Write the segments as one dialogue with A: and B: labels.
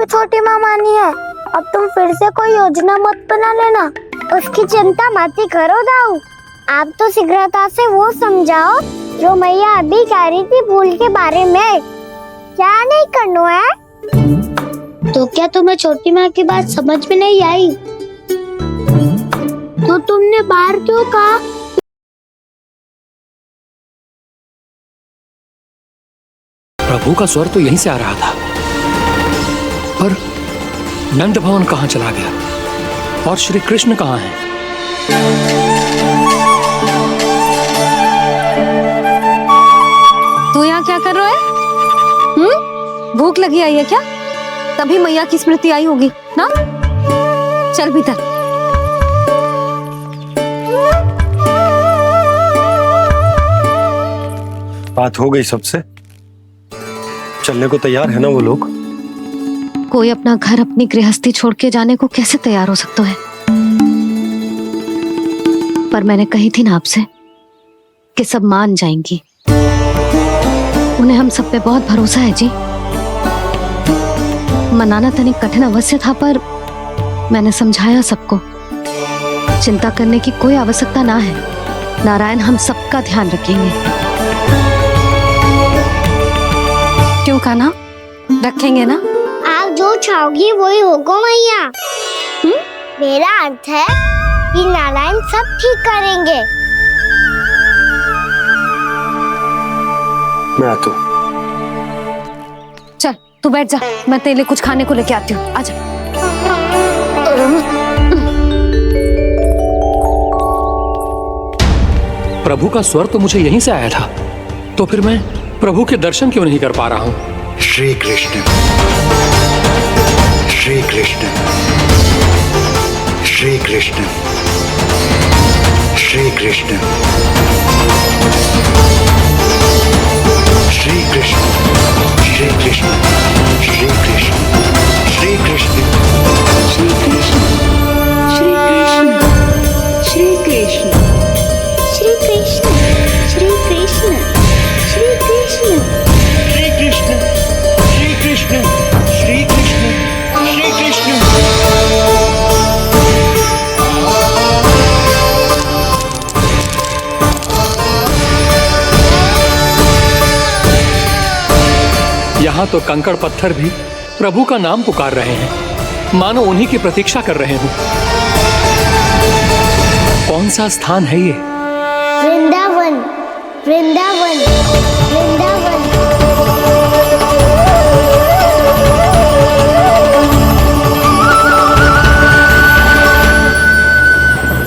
A: छोटी माँ मानी है। अब तुम फिर से कोई योजना मत बना लेना। उसकी चिंता मत ही करो दाऊ। आप तो शीघ्रता से वो समझाओ जो मैया अभी कह रही थी भूल के बारे में। क्या नहीं करना है? तो क्या तुम्हें छोटी माँ की बात समझ में नहीं आई? तो तुमने बाहर क्यों कहा?
B: प्रभु का स्वर तो यहीं से आ रहा था, पर नंद भवन कहाँ चला गया और श्री कृष्ण कहाँ हैं?
C: तू यहाँ क्या कर रहा है? भूख लगी आई है क्या? तभी मैया की स्मृति आई होगी ना? चल भीतर।
D: बात हो गई सबसे? चलने को तैयार है ना वो लोग?
C: कोई अपना घर अपनी गृहस्थी छोड़ के जाने को कैसे तैयार हो सकता है? पर मैंने कही थी ना आपसे कि सब मान जाएंगी। उन्हें हम सब पे बहुत भरोसा है जी। मनाना तनिक कठिन अवश्य था, पर मैंने समझाया सबको। चिंता करने की कोई आवश्यकता ना है। नारायण हम सबका ध्यान रखेंगे। क्यों कान्हा, रखेंगे ना?
A: आप जो चाहोगी वही होगा मैया। मेरा अर्थ है कि नारायण सब ठीक करेंगे।
D: मैं आता हूँ।
C: चल तू बैठ जा, मैं तेरे लिए कुछ खाने को लेके आती हूँ। आजा।
B: प्रभु का स्वर तो मुझे यहीं से आया था, तो फिर मैं प्रभु के दर्शन क्यों नहीं कर पा रहा हूँ?
E: श्री कृष्ण, श्री कृष्ण, श्री कृष्ण, श्री कृष्ण, श्री कृष्ण, श्री कृष्ण, श्री कृष्ण, श्री कृष्ण, श्री कृष्ण, श्री कृष्ण, श्री कृष्ण,
A: श्री कृष्ण, श्री कृष्ण, श्री कृष्ण,
E: श्री कृष्ण, श्री कृष्ण, श्री कृष्ण, श्री कृष्ण।
B: यहाँ तो कंकड़ पत्थर भी प्रभु का नाम पुकार रहे हैं, मानो उन्हीं की प्रतीक्षा कर रहे हो। कौन सा स्थान है ये?
A: वृंदावन, वृंदावन, वृंदावन।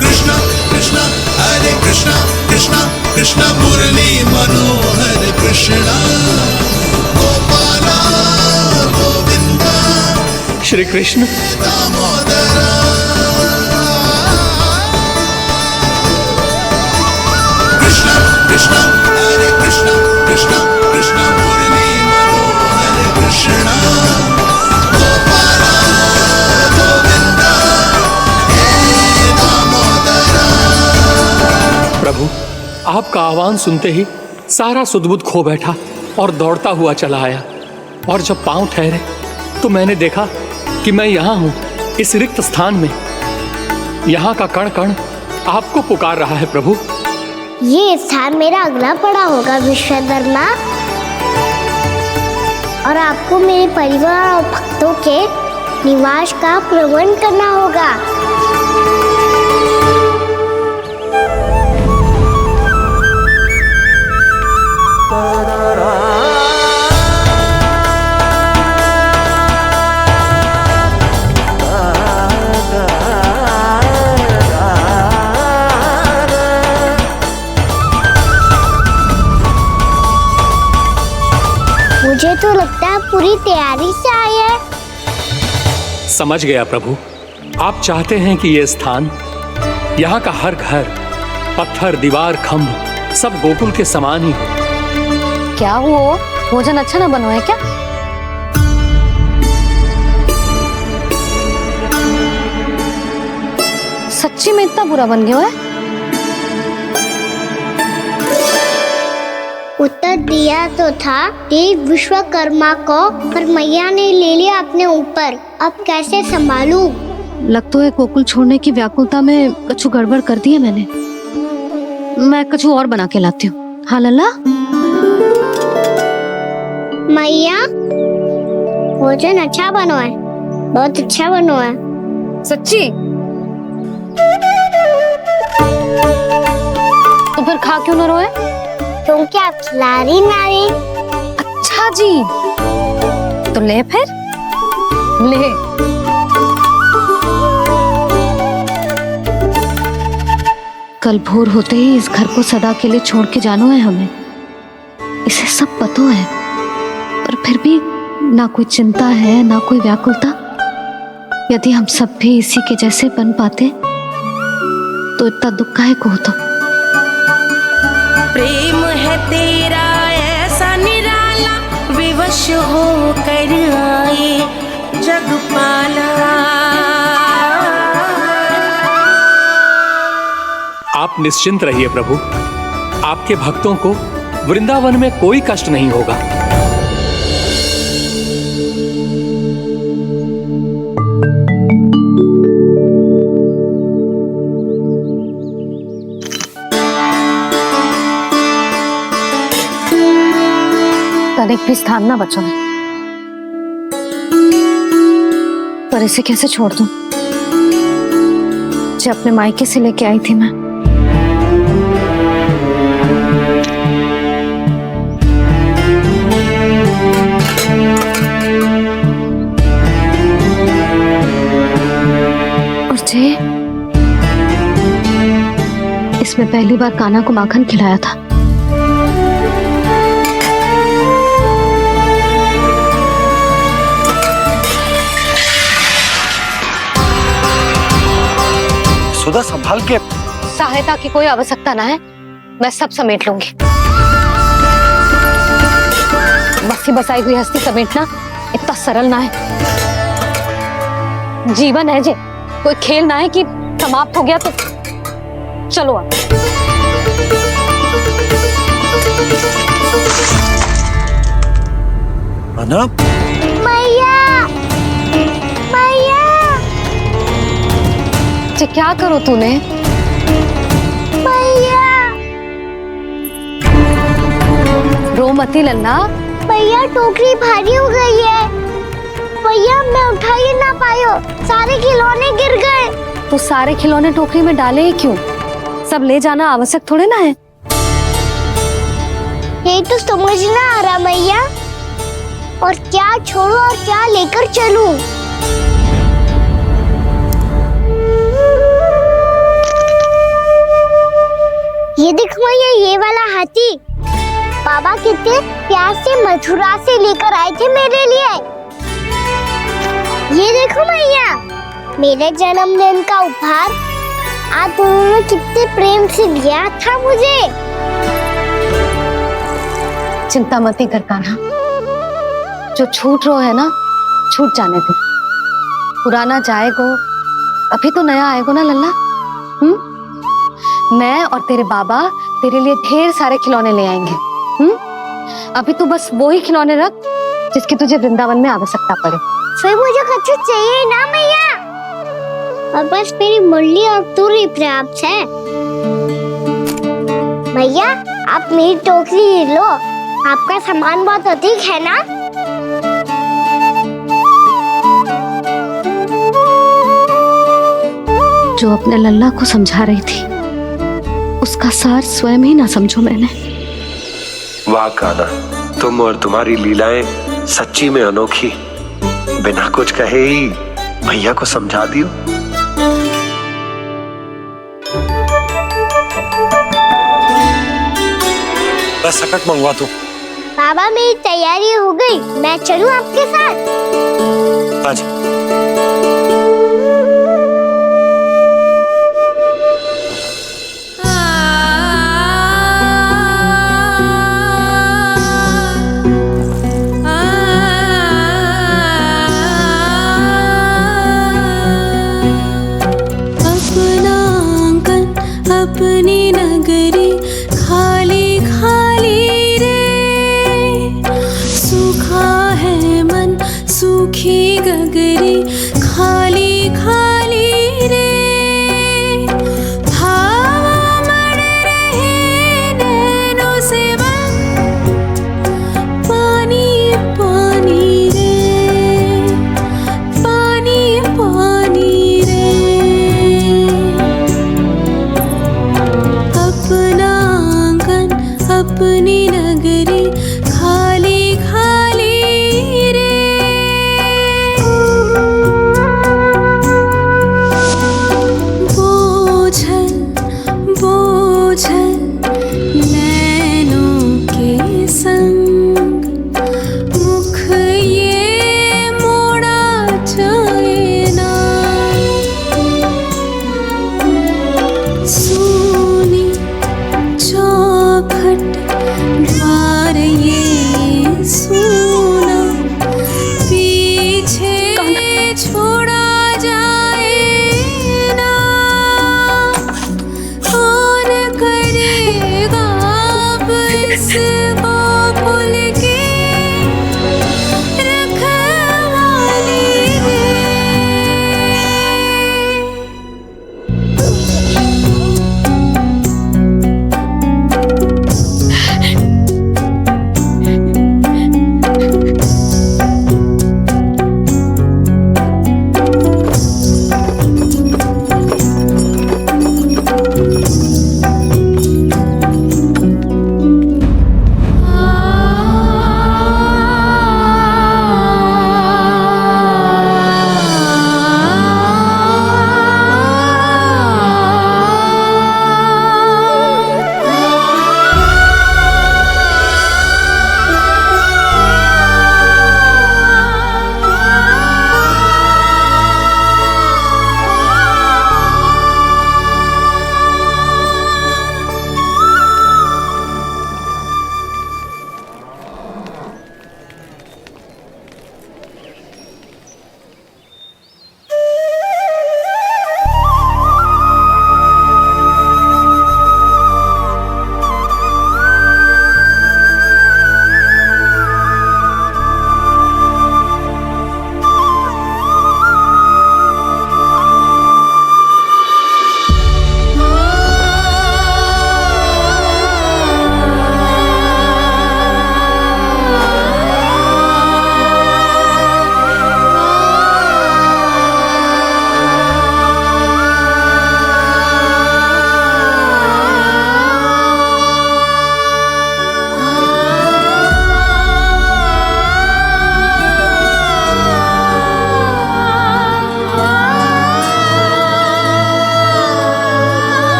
F: कृष्णा कृष्णा हरे कृष्णा, कृष्णा कृष्णा मुरली मनोहर कृष्णा, गोपाला गोविंदा
B: श्री कृष्ण।
F: दामोदरा। कृष्णा कृष्णा हरे कृष्णा, कृष्णा कृष्णा मुरली मनोहर कृष्णा, गोपाला गोविंदा हे दामोदरा।
B: प्रभु आपका आह्वान सुनते ही सारा सुध-बुध खो बैठा और दौड़ता हुआ चला आया, और जब पांव ठहरे तो मैंने देखा कि मैं यहाँ हूँ, इस रिक्त स्थान में। यहाँ का कण कण आपको पुकार रहा है प्रभु।
A: ये स्थान मेरा अगला पड़ा होगा विश्वकर्मा, और आपको मेरे परिवार और भक्तों के निवास का प्रबंध करना होगा। मुझे तो लगता है पूरी तैयारी से आए हैं।
B: समझ गया प्रभु, आप चाहते हैं कि ये स्थान, यहाँ का हर घर, पत्थर, दीवार, खम्भ सब गोकुल के समान ही हो।
C: क्या हुआ? भोजन अच्छा ना बनो है क्या? सच्ची में इतना बुरा बन गया है?
A: उत्तर दिया तो था देव विश्वकर्मा को, पर मैया ने ले लिया अपने ऊपर। अब कैसे संभालूं?
C: लग तो है गोकुल छोड़ने की व्याकुलता में कछु गड़बड़ कर दी है मैंने। मैं कछु और बना के लाती हूँ। हाँ लल्ला।
A: मैया भोजन अच्छा बनो है, बहुत अच्छा बनो है।
C: सच्ची? तो फिर खा क्यों न रोए?
A: क्योंकि आप खिला रही नारी।
C: अच्छा जी, तो ले फिर ले। कल भोर होते ही इस घर को सदा के लिए छोड़ के जाना है हमें। इसे सब पता है, पर फिर भी ना कोई चिंता है ना कोई व्याकुलता। यदि हम सब भी इसी के जैसे बन पाते तो इतना दुख काहे को होता।
G: प्रेम है तेरा ऐसा निराला, विवश हो कर आए जगपाला।
B: आप निश्चिंत रहिए प्रभु, आपके भक्तों को वृंदावन में कोई कष्ट नहीं होगा।
C: तनिक भी स्थान ना बचो है, पर इसे कैसे छोड़ दूं जो अपने मायके से लेके आई थी मैं। और जे इसमें पहली बार कान्हा को माखन खिलाया था।
D: सुधा संभाल के।
C: सहायता की कोई आवश्यकता ना है, मैं सब समेट लूंगी। बसी बसाई हुई हस्ती समेटना इतना सरल ना है। जीवन है जे, कोई खेल ना है कि समाप्त हो गया तो चलो आप।
D: अना?
A: मैया मैया
C: जे क्या करो तूने?
A: मैया
C: रो मती लल्ला।
A: भैया टोकरी भारी हो गई है। भैया मैं उठा ही ना पायो, सारे खिलौने गिर गए।
C: तो सारे खिलौने टोकरी में डाले ही क्यों? सब ले जाना आवश्यक थोड़े ना है।
A: यही तो समझ ना आ रहा मैया, और क्या छोड़ू और क्या लेकर चलूं? ये देखो मैया, ये वाला हाथी बाबा कितने प्यार से मथुरा से लेकर आए थे मेरे लिए। ये देखो मैया, मेरे जन्मदिन का उपहार आज उन्होंने कितने प्रेम से दिया था मुझे।
C: चिंता मती कर कान्हा, जो छूट रो है ना छूट जाने दे। पुराना जाएगो, अभी तो नया आएगो ना लल्ला। मैं और तेरे बाबा तेरे लिए ढेर सारे खिलौने ले आएंगे। अभी तू बस वो ही खिलौने रख जिसकी तुझे वृंदावन में आवश्यकता पड़े।
A: फिर मुझे कुछ चाहिए ना मैया, और बस मेरी मुरली और तूरी पर्याप्त है। मैया आप मेरी टोकरी लो, आपका सामान बहुत अधिक है ना।
C: जो अपने लल्ला को समझा रही थी उसका सार स्वयं ही ना समझो मैंने।
D: वाह कान्हा, तुम और तुम्हारी लीलाएं सच्ची में अनोखी। बिना कुछ कहे ही भैया को समझा दियो। बस सकट मंगवा दो।
A: बाबा मेरी तैयारी हो गई, मैं चलूं आपके साथ?
D: आज
G: अपनी नगरी खाली खाली रे गगरी खाली खाली रे भावा मर रहे नैनों से पानी पानी रे पानी पानी रे अपना आंगन अपनी नगरी खाली खाली रे बोझल बोझल नैनों के संग मुख ये मोड़ा जाए ना सोनी चौखट द्वार ये सोना पीछे छोड़ा जाए ना कौन करेगा अब इसको भूल के रखवाली रे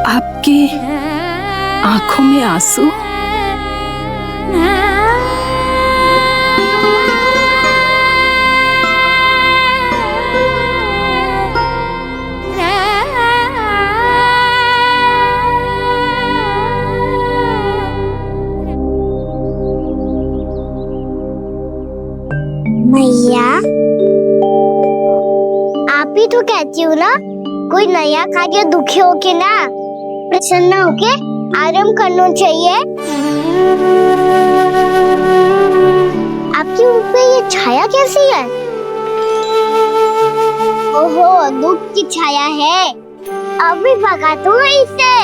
H: आपकी आंखों में आंसू?
A: मैया आप ही तो कहती हो ना कोई नया खा के दुखी होके ना प्रसन्न होके आराम करना चाहिए। आपके मुंह पे ये छाया कैसी है? ओहो दुख की छाया है, अभी भगा दूं इसे।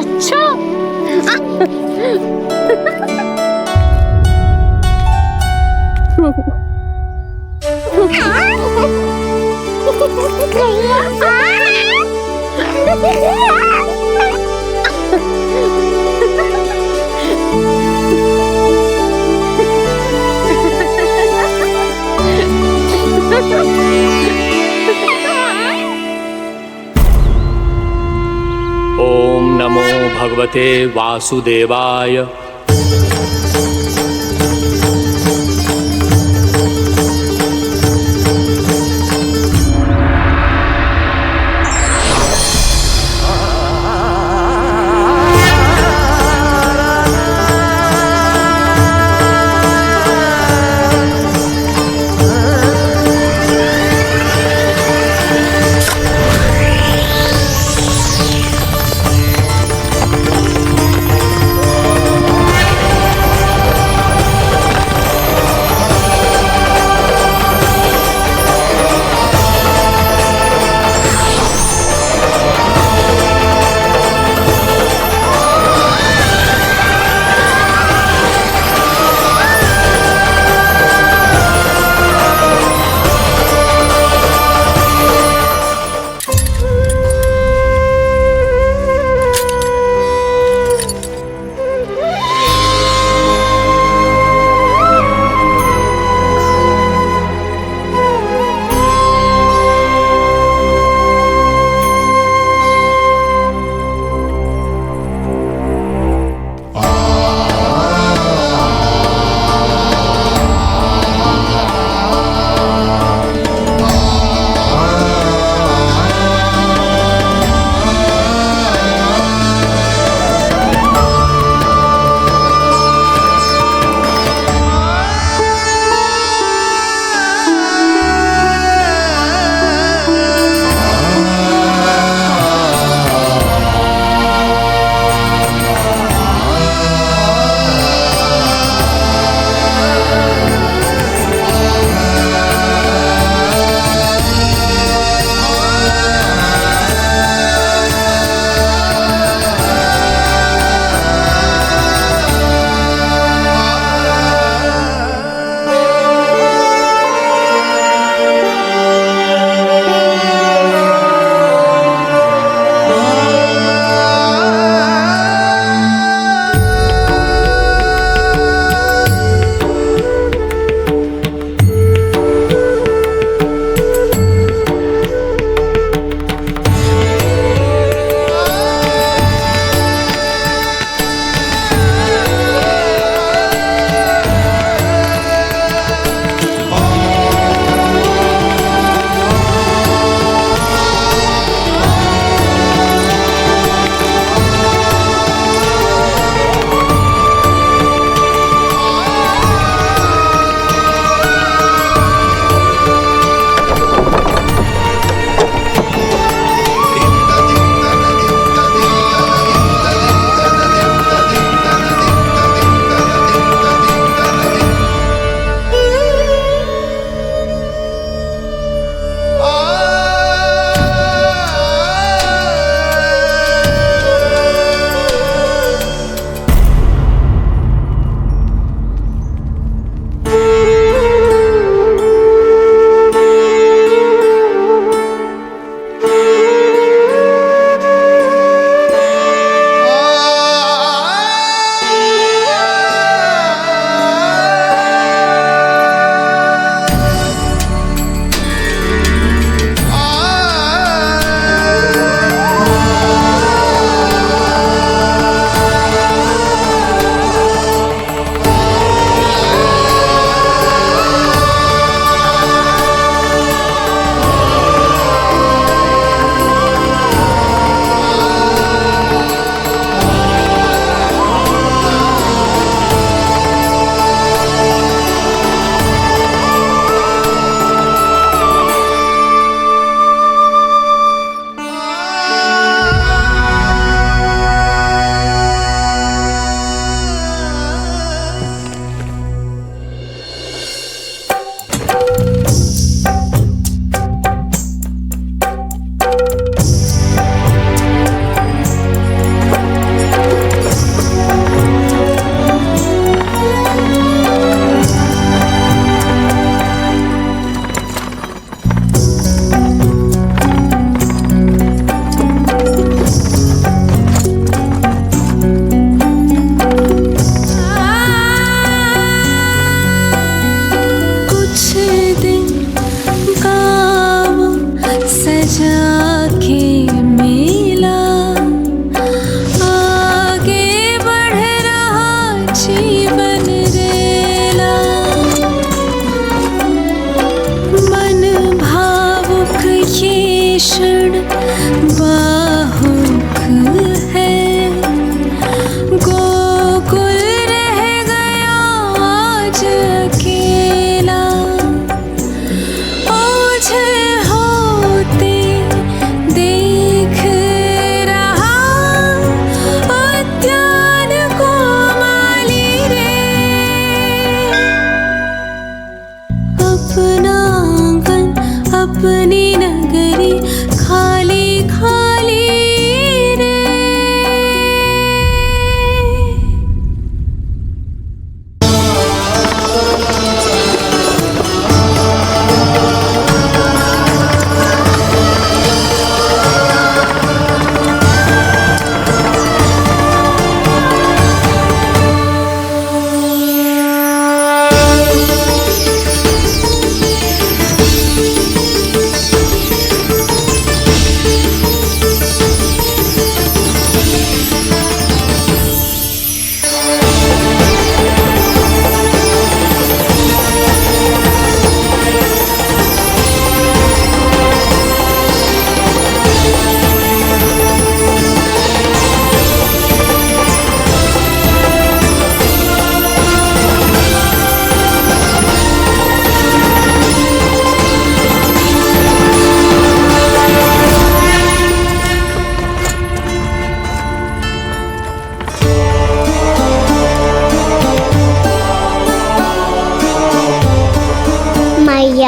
A: अच्छा
B: ओम नमो भगवते वासुदेवाय।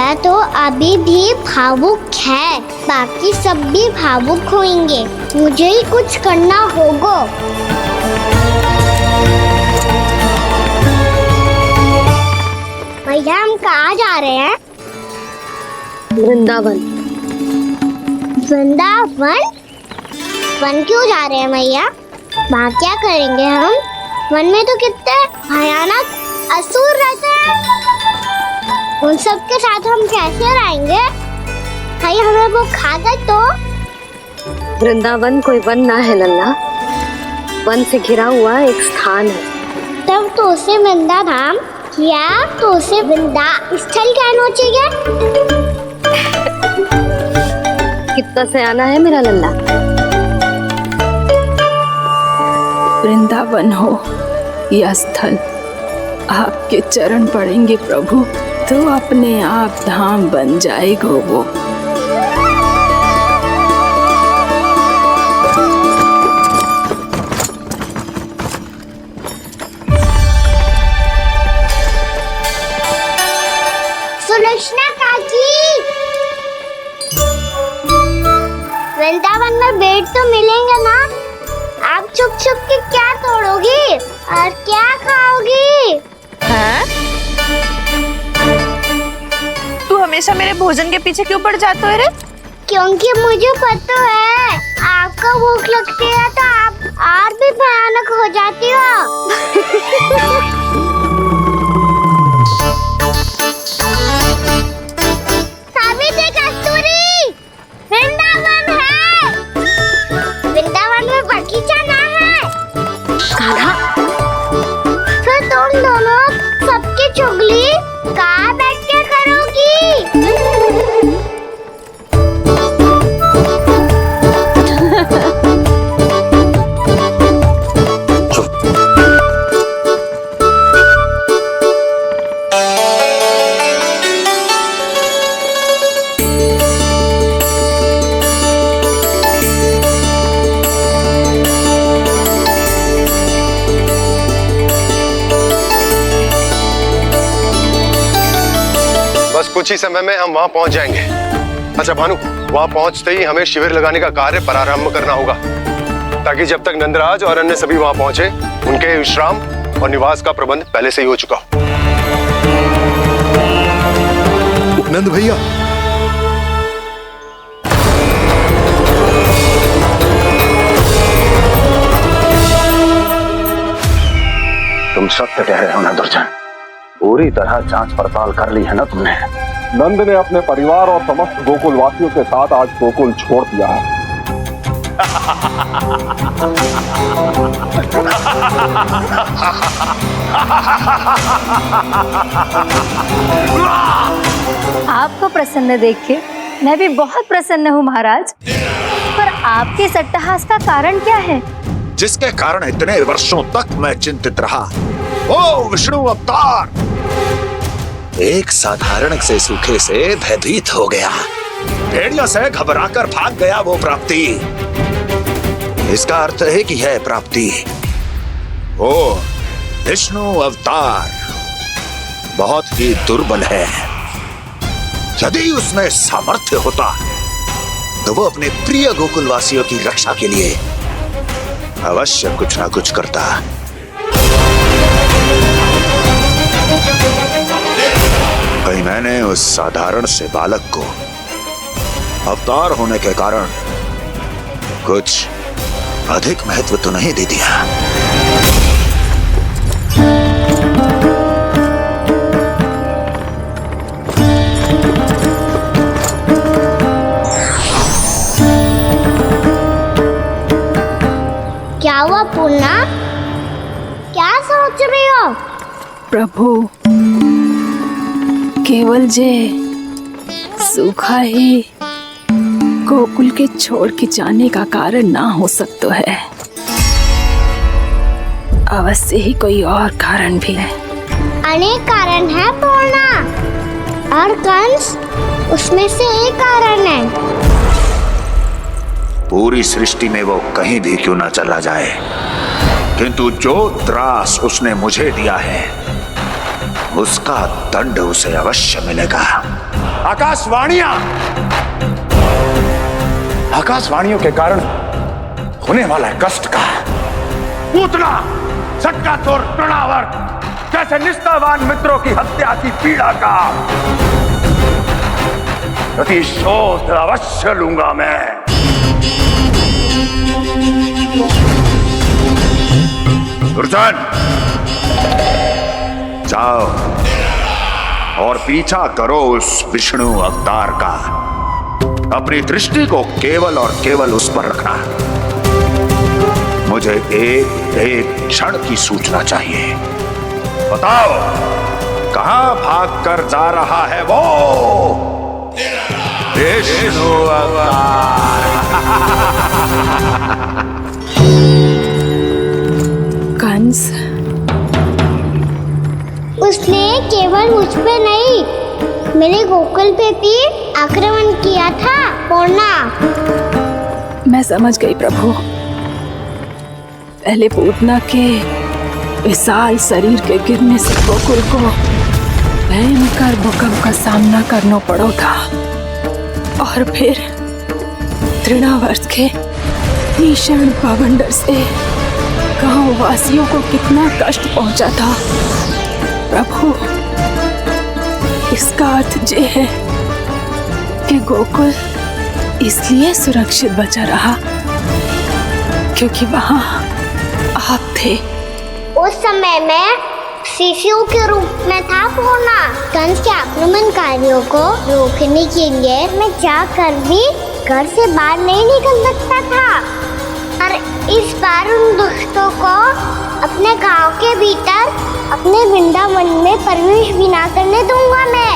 A: मैया तो अभी भी भावुक है, बाकी सब भी भावुक होंगे। मुझे ही कुछ करना होगा। भैया हम कहाँ जा रहे हैं?
C: वृंदावन।
A: वृंदावन? वन क्यों जा रहे हैं मैया? वहाँ क्या करेंगे हम? वन में तो कितने भयानक असुर रहते हैं। उन सब के साथ हम कैसे रहेंगे? कहीं हमें वो खा गए तो?
C: वृंदावन कोई वन ना है लल्ला, वन से घिरा हुआ एक स्थान है।
A: तब तो उसे वृंदा धाम या तो उसे वृंदा स्थल कहना चाहिए।
C: कितना सयाना है मेरा लल्ला।
H: वृंदावन हो या स्थल, आपके चरण पड़ेंगे प्रभु तो अपने आप धाम बन जाएगा वो।
A: सुलक्षणा काकी, वृंदावन में बेट तो मिलेंगे ना? आप छुप छुप के क्या तोड़ोगी और क्या खाओगी?
I: हाँ? तू हमेशा मेरे भोजन के पीछे क्यों पड़ जाता है रे?
A: क्योंकि मुझे पता है आपको भूख लगती है तो आप और भी भयानक हो जाती हो। सावित्री, कस्तूरी, वृंदावन है। वृंदावन में बगीचा ना है।
C: कान्हा,
A: फिर तुम दोनों सबकी चुगली कहाँ बैठ के करोगी?
J: बस कुछ ही समय में हम वहां पहुंच जाएंगे। अच्छा भानु, वहां पहुंचते ही हमें शिविर लगाने का कार्य प्रारंभ करना होगा, ताकि जब तक नंदराज और अन्य सभी वहां पहुंचे उनके विश्राम और निवास का प्रबंध पहले से ही हो चुका हो।
K: नंद भैया,
L: तुम सत्य कह रहे हो ना दुर्जन, पूरी तरह जांच पड़ताल कर ली है ना तुमने?
M: नंद ने अपने परिवार और समस्त गोकुल वासियों के साथ आज गोकुल छोड़ दिया है।
N: आपको प्रसन्न देख के मैं भी बहुत प्रसन्न हूँ महाराज, पर आपके इस अट्टहास का कारण क्या है?
K: जिसके कारण इतने वर्षों तक मैं चिंतित रहा, ओ विष्णु अवतार, एक साधारण से सूखे से भयभीत हो गया, भेड़ियों से घबराकर भाग गया वो प्राप्ति। इसका अर्थ है कि यह प्राप्ति ओ विष्णु अवतार बहुत ही दुर्बल है। यदि उसमें सामर्थ्य होता तो वो अपने प्रिय गोकुलवासियों की रक्षा के लिए अवश्य कुछ ना कुछ करता। भाई, मैंने उस साधारण से बालक को अवतार होने के कारण कुछ अधिक महत्व तो नहीं दे दिया।
A: क्या हुआ पूर्णा? क्या सोच रही हो?
H: प्रभु, केवल जे सूखा ही गोकुल के छोड़ के जाने का कारण ना हो सकता है, अवश्य ही कोई और कारण भी है।
A: अनेक कारण है पूर्णा, और कंस उसमें से एक कारण है।
K: पूरी सृष्टि में वो कहीं भी क्यों ना चला जाए, किंतु जो त्रास उसने मुझे दिया है उसका दंड उसे अवश्य मिलेगा। आकाशवाणियों के कारण होने वाला है कष्ट का। पूतना, सटका चोर तृणावर जैसे निष्ठावान मित्रों की हत्या की पीड़ा का प्रतिशोध अवश्य लूंगा मैं। दुर्जन, जाओ और पीछा करो उस विष्णु अवतार का। अपनी दृष्टि को केवल और केवल उस पर रखना। मुझे एक एक क्षण की सूचना चाहिए। बताओ, कहां भाग कर जा रहा है वो विष्णु अवतार?
H: कंस,
A: उसने केवल मुझ पे नहीं, मेरे गोकुल पे भी आक्रमण किया था पूर्णा।
H: मैं समझ गई प्रभु। पहले पूतना के विशाल शरीर के गिरने से गोकुल को भयंकर भूकंप का सामना करना पड़ा था, और फिर तृणावर्त के भीषण पावंडर से गांव वासियों को कितना कष्ट पहुंचा था। प्रभु, इसका अर्थ ये है कि गोकुल इसलिए सुरक्षित बचा रहा क्योंकि वहां आप थे।
A: उस समय मैं शिशु के रूप में था पूर्णा। कंस के आक्रमणकारियों को रोकने के लिए मैं जाकर भी घर से बाहर नहीं निकल सकता था, और इस बार उन दुष्टों को अपने गांव के भीतर, अपने वृंदावन में प्रवेश भी ना करने दूंगा मैं।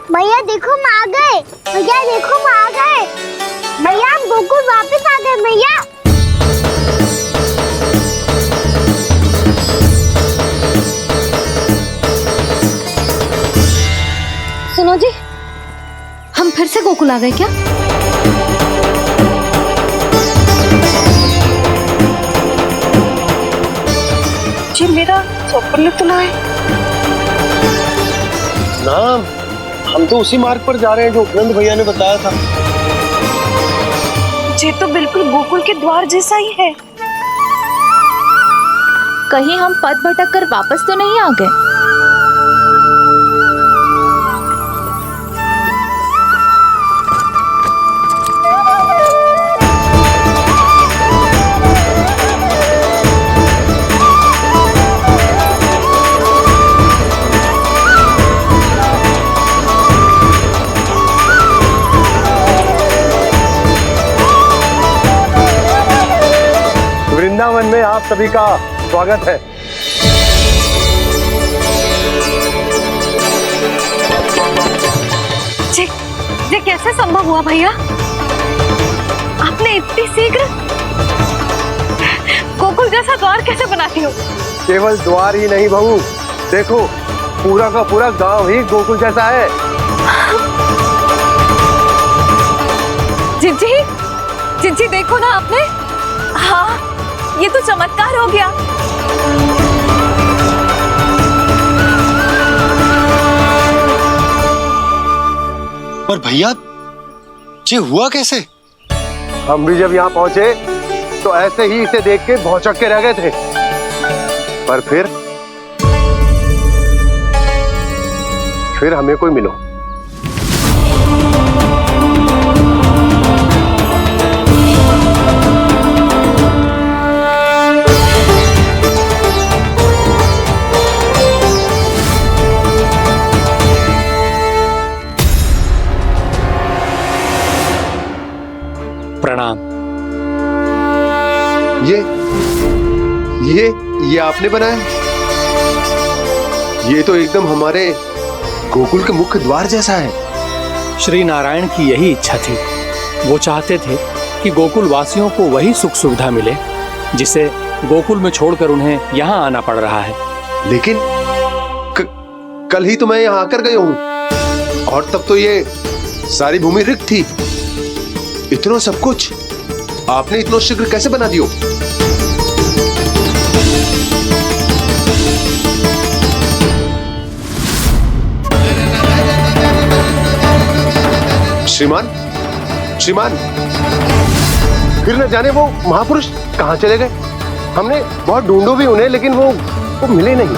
A: भैया देखो हम आ गए, भैया देखो हम आ गए, भैया हम गोकुल वापस आ गए भैया।
C: सुनो जी, हम फिर से गोकुल आ गए क्या?
I: जी मेरा स्वप्न तो ना है।
J: ना, हम तो उसी मार्ग पर जा रहे हैं जो उपनंद भैया ने बताया था।
I: ये तो बिल्कुल गोकुल के द्वार जैसा ही है।
O: कहीं हम पथ भटक कर वापस तो नहीं आ गए?
J: वृंदावन में आप सभी का स्वागत है।
I: ये कैसे संभव हुआ भैया? आपने इतनी शीघ्र गोकुल जैसा द्वार कैसे बनाती हो?
J: केवल द्वार ही नहीं बहू, देखो पूरा का पूरा गांव ही गोकुल जैसा है।
I: जिजी देखो ना आपने। हाँ, ये तो चमत्कार हो गया।
J: पर भैया, ये हुआ कैसे? हम भी जब यहाँ पहुंचे तो ऐसे ही इसे देख के भौचक के रह गए थे, पर फिर हमें कोई मिलो।
B: प्रणाम।
J: ये आपने बनाया? ये तो एकदम हमारे गोकुल के मुख्य द्वार जैसा है।
B: श्री नारायण की यही इच्छा थी। वो चाहते थे कि गोकुल वासियों को वही सुख सुविधा मिले जिसे गोकुल में छोड़कर उन्हें यहाँ आना पड़ रहा है।
J: लेकिन कल ही तो मैं यहाँ आकर गया हूँ और तब तो ये सारी भूमि रिक्त थी। इतना सब कुछ आपने इतना शीघ्र कैसे बना दियो? श्रीमान, श्रीमान, फिर न जाने वो महापुरुष कहाँ चले गए। हमने बहुत ढूंढो भी उन्हें, लेकिन वो मिले नहीं।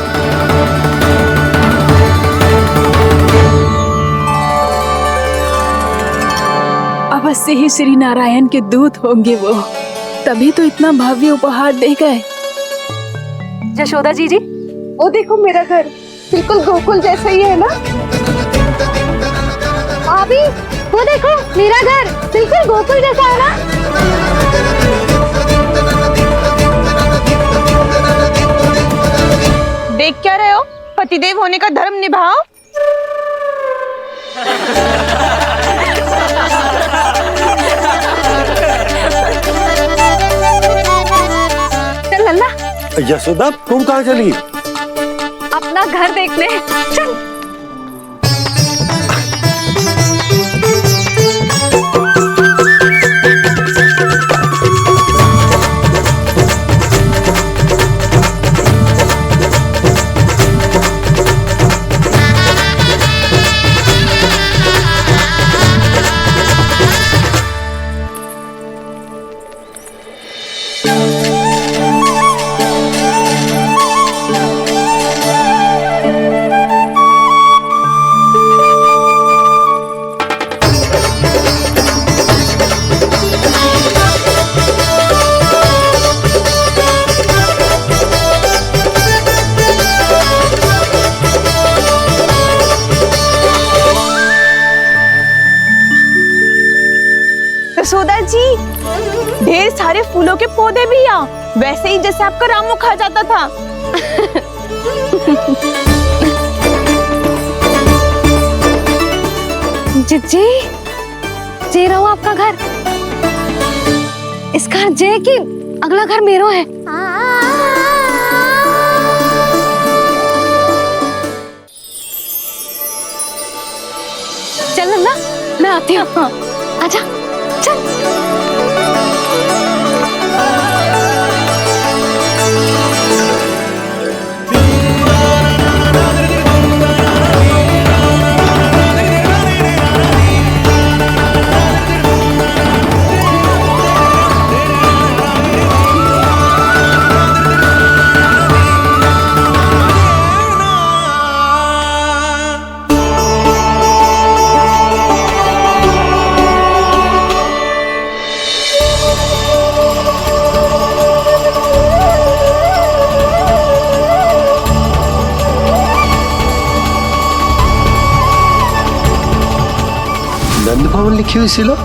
H: अवश्य ही श्री नारायण के दूत होंगे वो, तभी तो इतना भव्य उपहार दे गए।
I: यशोदा जी, वो देखो मेरा घर बिल्कुल गोकुल जैसा ही है ना।
A: भाभी, वो देखो मेरा घर बिल्कुल गोकुल जैसा है ना।
I: देख क्या रहे हो? पतिदेव होने का धर्म निभाओ। चल लल्ला।
J: यशोदा, तुम कहाँ चली?
I: अपना घर देखने। चल। यशोदा जी, ढेर सारे फूलों के पौधे भी यहाँ, वैसे ही जैसे आपका रामू खा जाता था।
C: जिज्जी, जे रहो आपका घर। इस घर जे कि अगला घर मेरो है। चल ना, मैं आती हूँ। आजा, चल।
J: नंद भवन लिखी हुई सिलो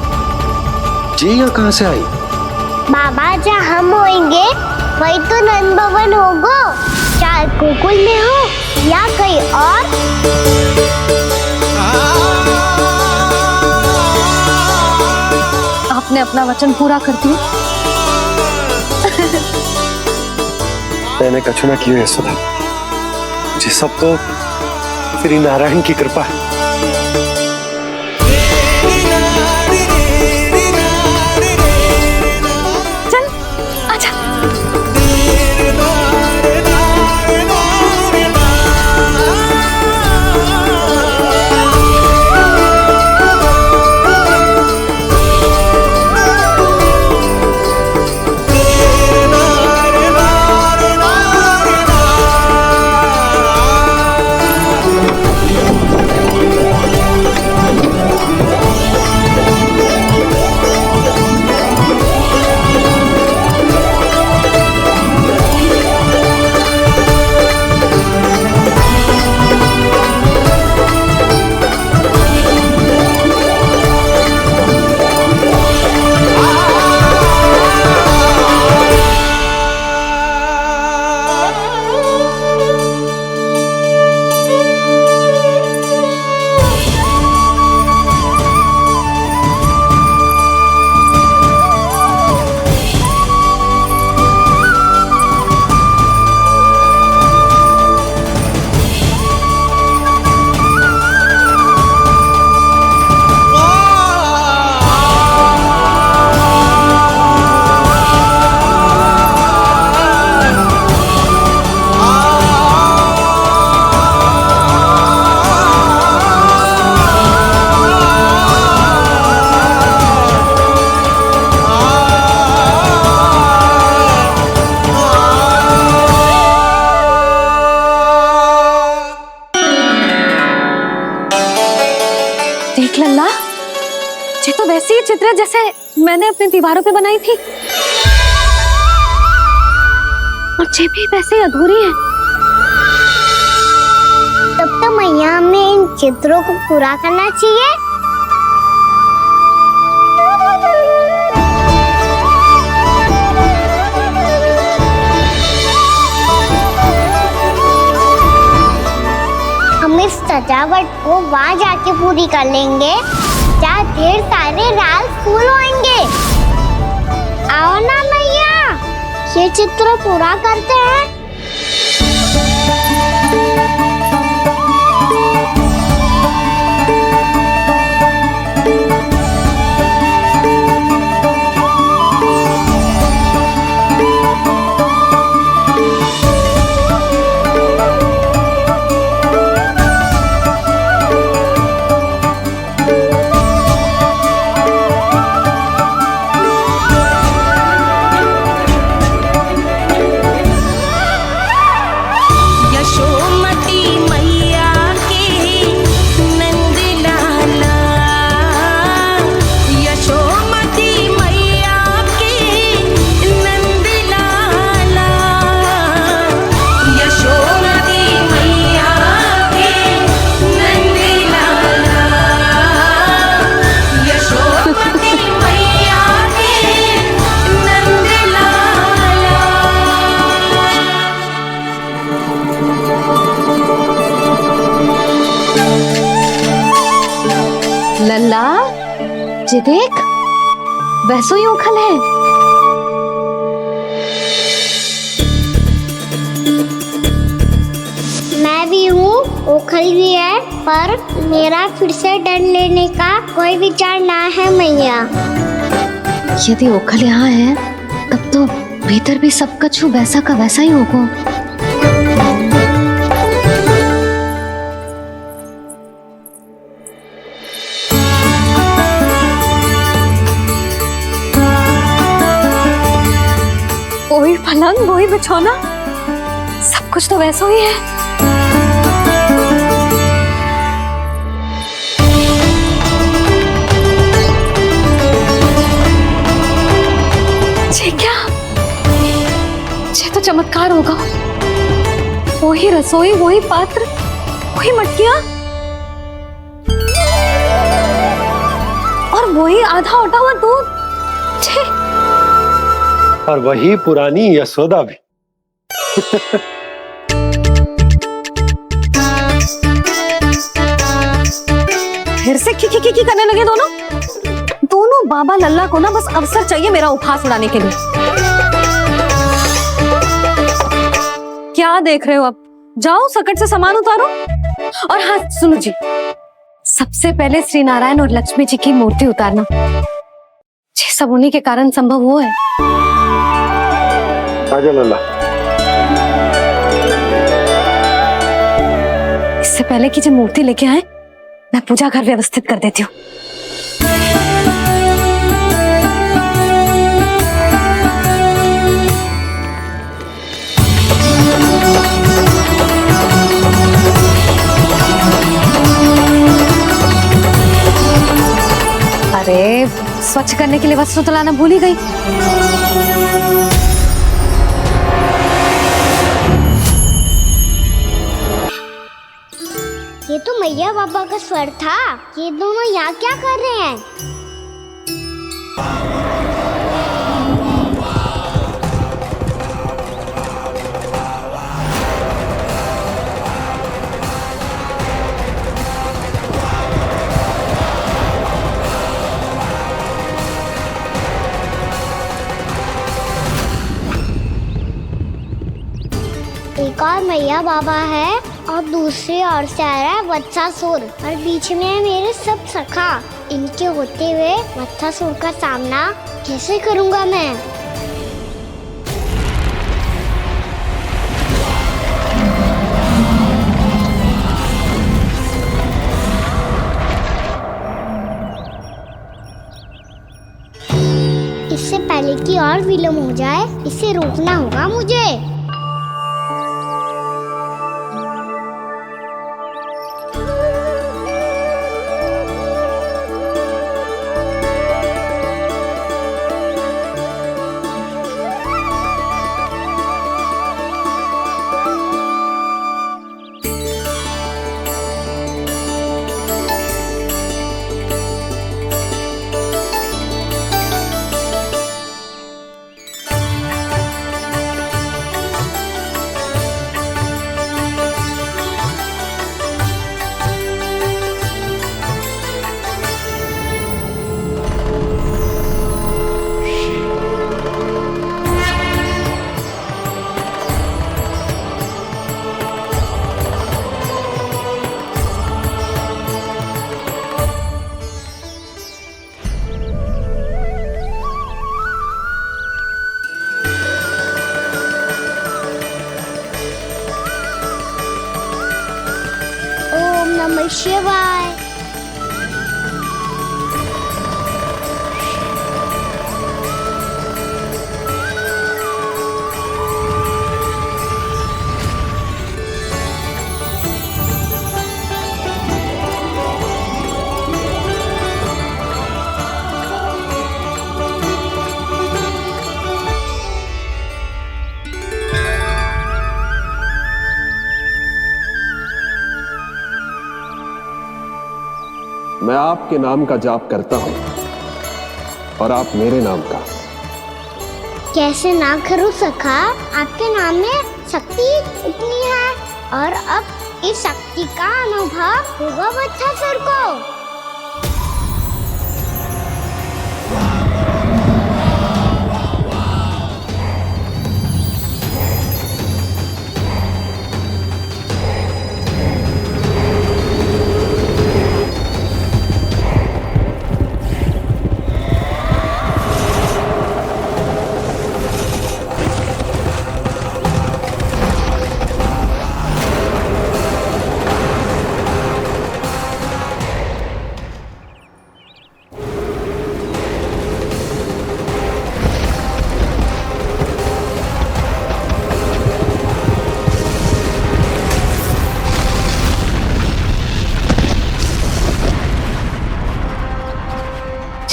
J: जी यहाँ कहाँ से आई?
A: बाबा, जहाँ हम होंगे वही तो नंद भवन होगा, चाहे गोकुल में हो या कहीं और।
C: आपने अपना वचन पूरा कर दिया।
J: मैंने कछु ना किया यशोदा जी, सब तो श्री नारायण की कृपा है।
C: तो वैसी ही चित्र है जैसे मैंने अपने दीवारों पे बनाई थी, और ये भी वैसे ही अधूरी है।
A: तब तो मैया हमें इन चित्रों को पूरा करना चाहिए। हम इस सजावट को वहाँ जाके पूरी कर लेंगे जहाँ ढेर सारे लाल फूल होंगे। आओ ना मैया, ये चित्र पूरा करते हैं।
C: लल्ला, ये देख, वैसो ही उखल है।
A: मैं भी हूँ, उखल भी है, पर मेरा फिर से डर लेने का कोई विचार ना है मैया।
C: यदि उखल यहाँ है, तब तो भीतर भी सब कुछ वैसा का वैसा ही होगा। वही पलंग, वही बिछौना, सब कुछ तो वैसा ही है। ये क्या? ये तो चमत्कार होगा। वही रसोई, वही पात्र, वही मटकियां, और वही आधा उटा हुआ दूध।
J: और वही पुरानी यशोदा भी।
C: फिर से खी करने लगे दोनों बाबा लल्ला को ना बस अवसर चाहिए मेरा उपहास उड़ाने के लिए। क्या देख रहे हो? अब जाओ, सकट से सामान उतारो। और हाँ सुनो जी, सबसे पहले श्री नारायण और लक्ष्मी जी की मूर्ति उतारना। ये सब उन्हीं के कारण संभव हुआ है।
J: आजा लल्ला।
C: इससे पहले कि जो मूर्ति लेके आए, मैं पूजा घर व्यवस्थित कर देती हूँ। अरे, स्वच्छ करने के लिए वस्त्र तो लाना भूल ही गई।
A: ये तो मैया बाबा का स्वर था। ये दोनों यहाँ क्या कर रहे हैं? एक और मैया बाबा है और दूसरी ओर से आ रहा है वत्सासुर, और बीच में है मेरे सब सखा। इनके होते हुए वत्सासुर का सामना कैसे करूंगा मैं? इससे पहले कि और विलम्ब हो जाए, इसे रोकना होगा मुझे। नमः शिवाय।
M: मैं आपके नाम का जाप करता हूं और आप मेरे नाम का।
A: कैसे ना करूं सखा, आपके नाम में शक्ति इतनी है और अब इस शक्ति का अनुभव होगा बच्चासुर को।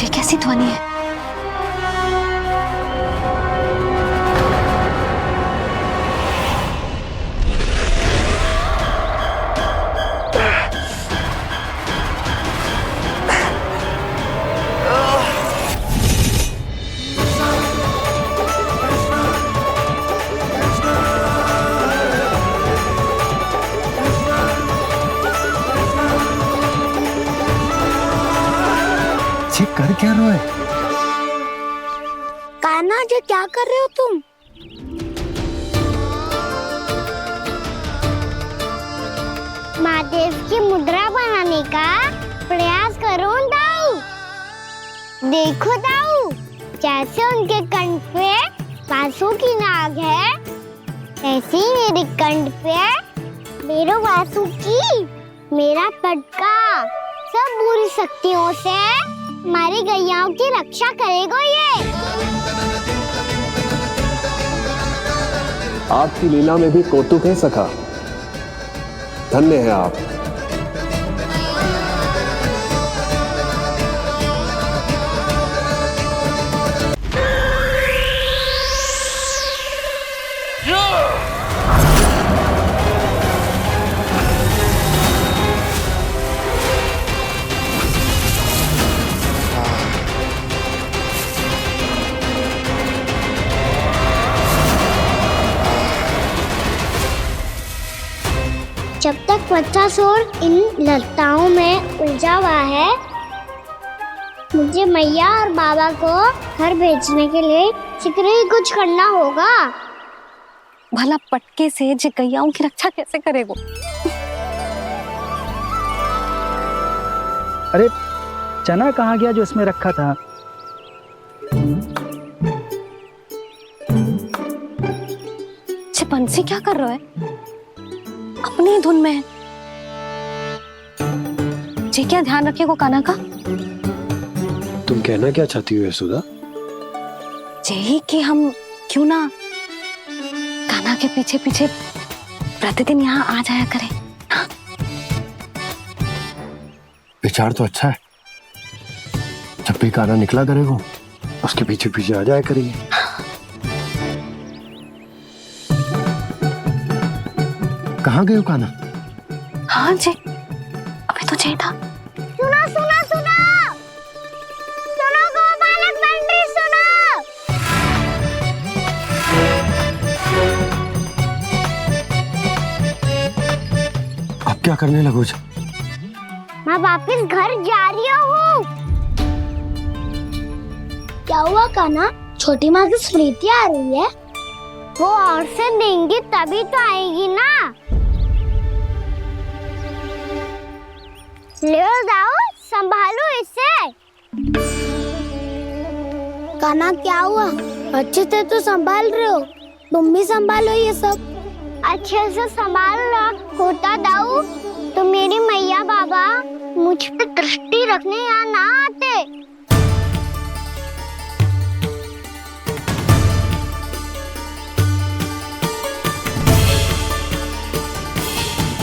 C: ये कैसी ध्वनि है?
E: कर क्या रहे हो?
A: कान्हा जी क्या कर रहे हो तुम? महादेव की मुद्रा बनाने का प्रयास करो दाऊ। देखो दाऊ, जैसे उनके कंठ पे वासु की नाग है, ऐसे ही मेरे कंठ पे मेरे वासु की मेरा पटका सब बुरी शक्तियों से हमारी गैयाओं की रक्षा करेगा ये।
M: आपकी लीला में भी कौतुक है सखा, धन्य है आप।
A: जब तक बच्चासुर इन लताओं में उलझा हुआ है, मुझे मैया और बाबा को घर भेजने के लिए शीघ्र ही कुछ करना होगा।
C: भला पटके से गैयाओं की रक्षा कैसे करेगो?
E: अरे चना कहाँ गया जो इसमें रखा था?
C: बंसी क्या कर रहा है? अपनी धुन में है। जी क्या ध्यान रखेगो कान्हा का?
J: तुम कहना क्या चाहती हो यशोदा?
C: यही कि हम क्यों ना कान्हा के पीछे पीछे प्रतिदिन यहाँ आ जाया करें। हाँ?
J: विचार तो अच्छा है। जब भी कान्हा निकला करेगा उसके पीछे पीछे आ जाया करेंगे। कहाँ गए हो कान्हा?
C: हाँ जी, अभी तो चाहिए था।
A: सुनो सुनो सुनो सुनो गोपालक पंडित सुनो।
J: अब क्या करने लगो?
A: मैं वापस घर जा रही हूँ। क्या हुआ कान्हा? छोटी माँ की स्मृति आ रही है। वो और से देंगी तभी तो आएगी ना। ले जाओ, संभालो इसे। कान्हा क्या हुआ? अच्छे से तो संभाल रहे हो, तुम भी संभालो ये सब। अच्छे से संभालना होता दाऊ तो मेरी मैया मुझ पे दृष्टि रखने यहाँ ना आते।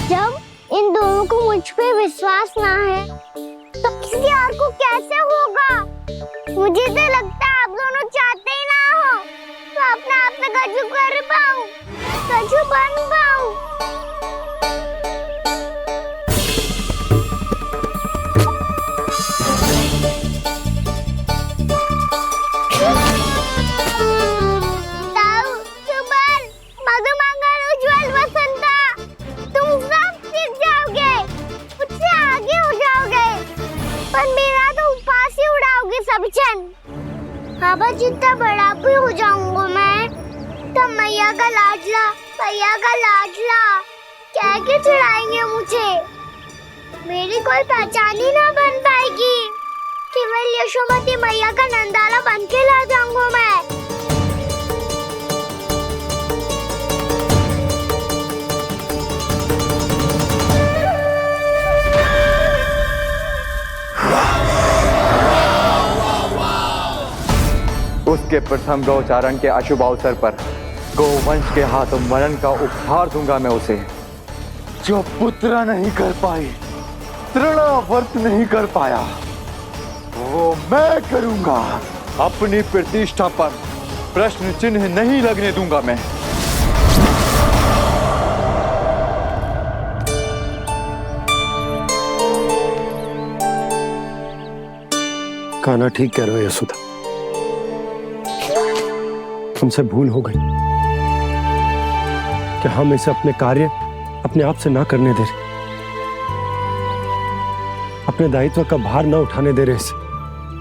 A: जब इन दोनों को मुझ पे विश्वास ना है तो किसी और को कैसे होगा? मुझे तो लगता है आप दोनों चाहते ही ना हो तो अपने आप से गजू कर पाऊं, गजू बन पाऊं। ताऊ, सुबल, मधुमंगल, उज्जवल, वसंता, तुम सब सीख जाओगे, मुझसे आगे हो जाओगे, पर मेरा तो उपवास ही उड़ाओगे सब जन। बाबा जितना बड़ा भी हो जाऊंगा मैं, तब मैया का लाडला, भैया का लाडला क्या के चिढ़ाएंगे मुझे। मेरी कोई पहचान ही ना बन पाएगी, केवल यशोमती मैया का नंदाला बन के ला जाऊंगा मैं।
P: उसके प्रथम गौचारण के अशुभ अवसर पर गोवंश के हाथों मरण का उपहार दूंगा मैं उसे। जो पुत्र नहीं कर पाई, तृणावर्त नहीं कर पाया, वो मैं करूंगा। अपनी प्रतिष्ठा पर प्रश्न चिन्ह नहीं लगने दूंगा मैं।
M: कान्हा ठीक कह रहे हो यशोदा, हमसे भूल हो गई कि हम इसे अपने कार्य अपने आप से ना करने दे रहे, अपने दायित्व का भार ना उठाने दे रहे इसे।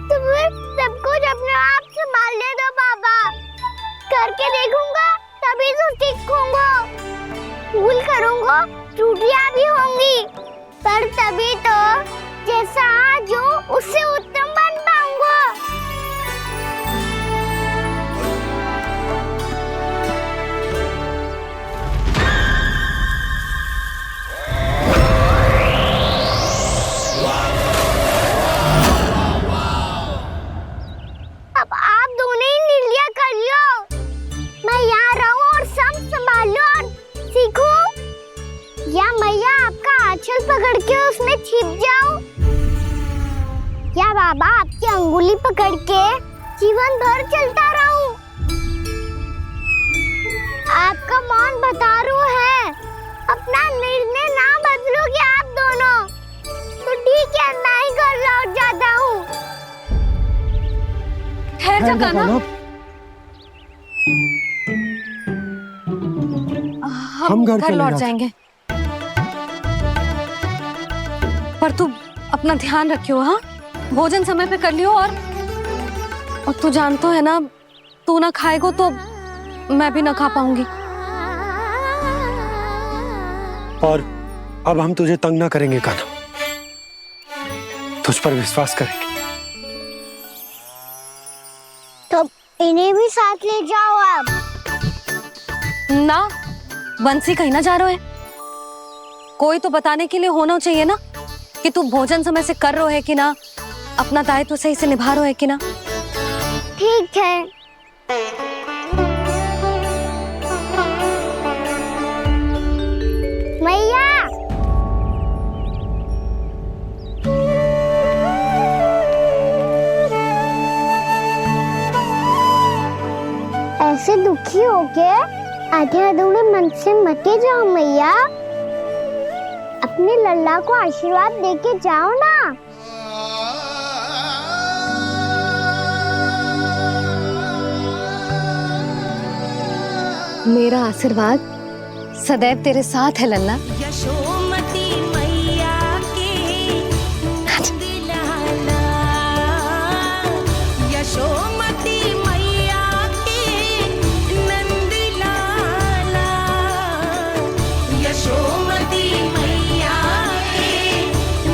A: तो फिर सब कुछ अपने आप से संभालने दो बाबा, करके देखूंगा तभी तो सीखूंगा। भूल करूंगा, त्रुटियां भी होंगी, पर तभी तो जैसा आज हूँ उससे उत्तम बन पाऊंगा। अब आप दोनों ही निर्णय कर लो, मैं यहाँ रहूं और सब संभालूं और सीखूं, या मैया आपका आंचल पकड़ के उसमें छिप जाऊं, या बाबा आपकी अंगुली पकड़ के जीवन भर चलता रहूं। आपका मौन बतारू है, अपना निर्णय ना बदलोगे आप दोनों तो ठीक है, मैं ही घर लौट जाता हूँ।
C: ठहर जा कान्हा, हम घर लौट जाएंगे, पर तू अपना ध्यान रखियो। हाँ, भोजन समय पे कर लियो, और तू जानतो है ना, तू ना खाएगो तो मैं भी ना खा पाऊंगी।
M: और अब हम तुझे तंग ना करेंगे कान्हा, तुझ पर विश्वास करेंगे।
A: तो इन्हें भी साथ ले जाओ आप।
C: ना, बंसी कहीं ना जा रहे है, कोई तो बताने के लिए होना चाहिए ना कि तू भोजन समय से कर रहे है कि ना, अपना दायित्व सही से निभा रहे है कि ना।
A: ठीक है। मैया, ऐसे दुखी हो के आधे अधूरे मन से मत जाओ मैया, अपने लल्ला को आशीर्वाद देके जाओ ना।
C: मेरा आशीर्वाद सदैव तेरे साथ है लल्ला।
G: यशोमती मैया के नंद लाला, यशोमती मैया के नंद लाला, यशोमती मैया के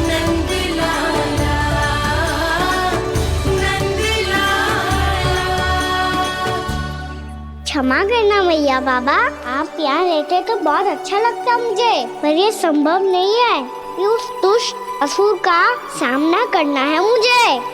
G: नंद लाला, नंद लाला।
A: क्षमा करना मैया बाबा, आप यहाँ रहते तो बहुत अच्छा लगता मुझे, पर ये संभव नहीं है। कि उस दुष्ट असुर का सामना करना है मुझे।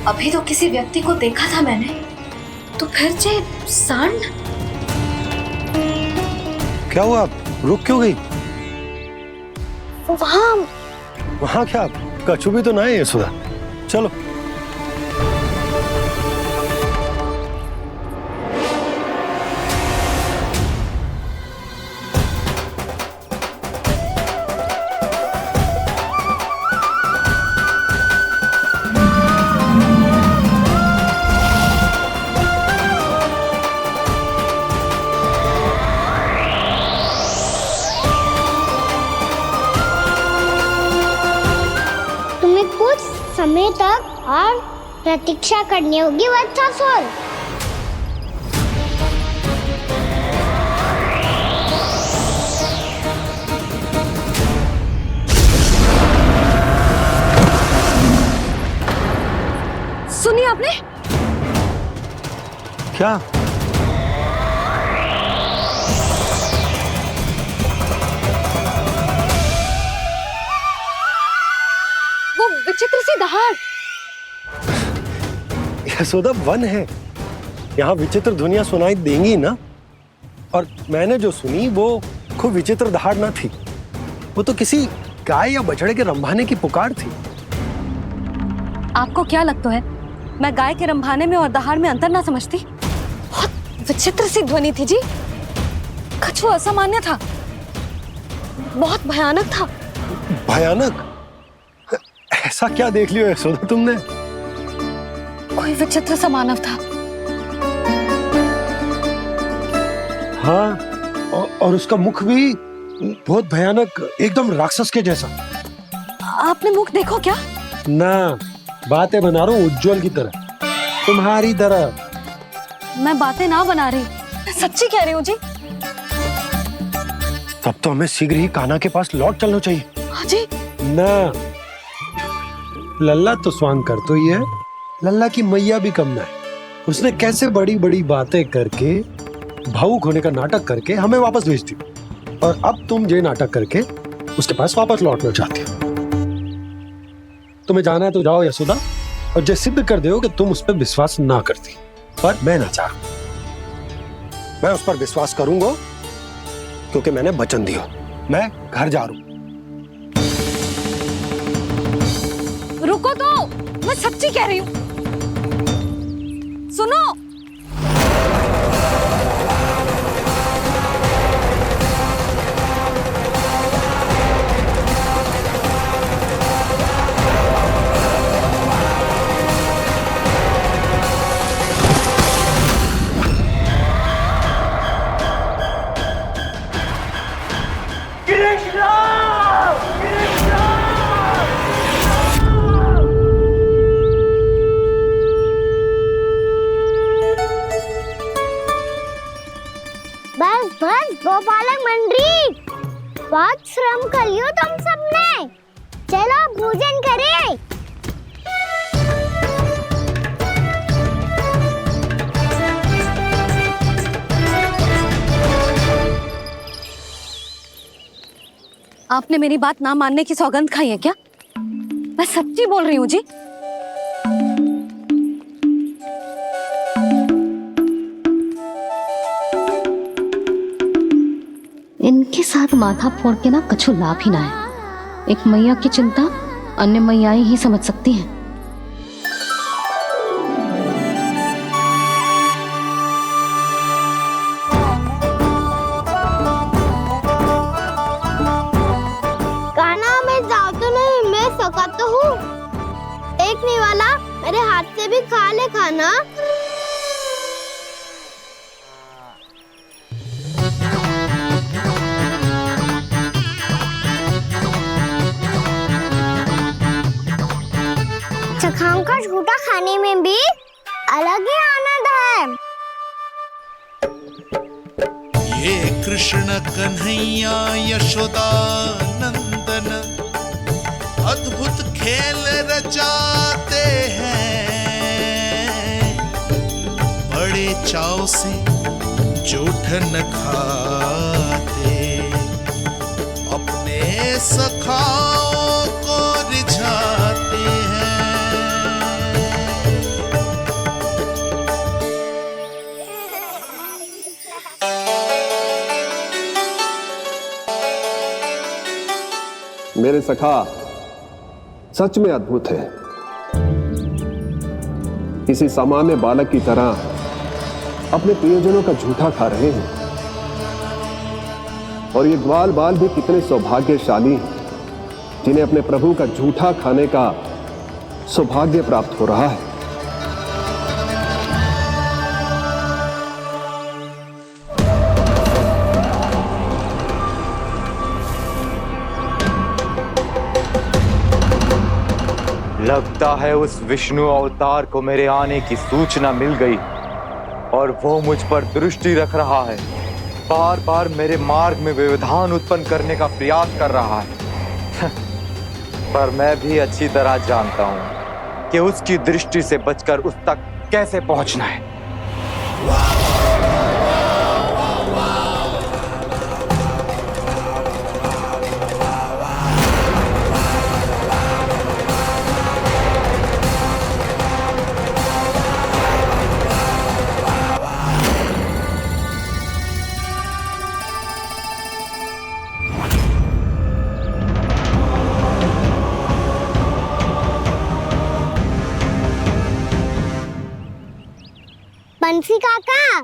C: अभी तो किसी व्यक्ति को देखा था मैंने, तो फिर से सांड।
Q: क्या हुआ, रुक क्यों गई? वहाँ क्या, कछु भी तो ना है यशोदा। चलो।
A: समय तक और प्रतीक्षा करनी होगी वत्सासुर।
C: सुनिए आपने
Q: क्या?
C: वो विचित्र सी दहाड़।
Q: यशोदा, वन है, यहाँ विचित्र ध्वनियां सुनाई देंगी ना। और मैंने जो सुनी वो खूब विचित्र दहाड़ ना थी, वो तो किसी गाय या बछड़े के रंभाने की पुकार थी।
C: आपको क्या लगता है मैं गाय के रंभाने में और दहाड़ में अंतर ना समझती? बहुत विचित्र सी ध्वनि थी जी, कुछ वो असामान्य था, बहुत भयानक था।
Q: भयानक? ऐसा क्या देख लियो यशोदा तुमने?
C: कोई विचित्र सा मानव था।
Q: हाँ, और उसका मुख भी बहुत भयानक, एकदम राक्षस के जैसा।
C: आपने मुख देखो क्या?
Q: ना, बातें बना रहा हूँ उज्जवल की तरह, तुम्हारी तरह।
C: मैं बातें ना बना रही, मैं सच्ची कह रही हूँ जी।
Q: तब तो हमें शीघ्र ही कान्हा के पास लौट चलना चाहिए।
C: हाँ जी।
Q: ना, लल्ला तो स्वांग कर तो ही है, लल्ला की मैया भी कम ना है। उसने कैसे बड़ी बड़ी बातें करके, भावुक होने का नाटक करके हमें वापस भेज दी, और अब तुम ये नाटक करके उसके पास वापस लौटना चाहते हो। तुम्हें जाना है तो जाओ यशोदा, और ये सिद्ध कर दो कि तुम उस पर विश्वास ना करती। पर मैं ना चाह, मैं उस पर विश्वास करूंगा क्योंकि मैंने वचन दिया। मैं घर जा रहा हूं।
C: रुको तो, मैं सच्ची कह रही हूँ। सुनो,
A: बस बस गोपालक मंडली, बहुत श्रम कर लियो तुम सबने। चलो भोजन करें।
C: आपने मेरी बात ना मानने की सौगंध खाई है क्या? मैं सच्ची बोल रही हूँ जी।
N: इनके साथ माथा फोड़ के ना कछु लाभ ही ना है। एक मैया की चिंता अन्य मैयाएं ही समझ सकती हैं।
A: बहू, एक नहीं वाला मेरे हाथ से भी खा ले खाना। सखाओं का झूठा खाने में भी अलग ही आनंद है।
F: ये कृष्ण कन्हैया यशोदा नंदन अद्भुत खेल रचाते हैं, बड़े चाव से जूठन खाते, अपने सखाओं को रिझाते हैं।
M: मेरे सखा सच में अद्भुत है। किसी सामान्य बालक की तरह अपने प्रियजनों का झूठा खा रहे हैं, और ये ग्वाल बाल भी कितने सौभाग्यशाली हैं जिन्हें अपने प्रभु का झूठा खाने का सौभाग्य प्राप्त हो रहा है।
P: लगता है उस विष्णु अवतार को मेरे आने की सूचना मिल गई और वो मुझ पर दृष्टि रख रहा है, बार बार मेरे मार्ग में व्यवधान उत्पन्न करने का प्रयास कर रहा है। पर मैं भी अच्छी तरह जानता हूं कि उसकी दृष्टि से बचकर उस तक कैसे पहुंचना है।
A: बंसी काका,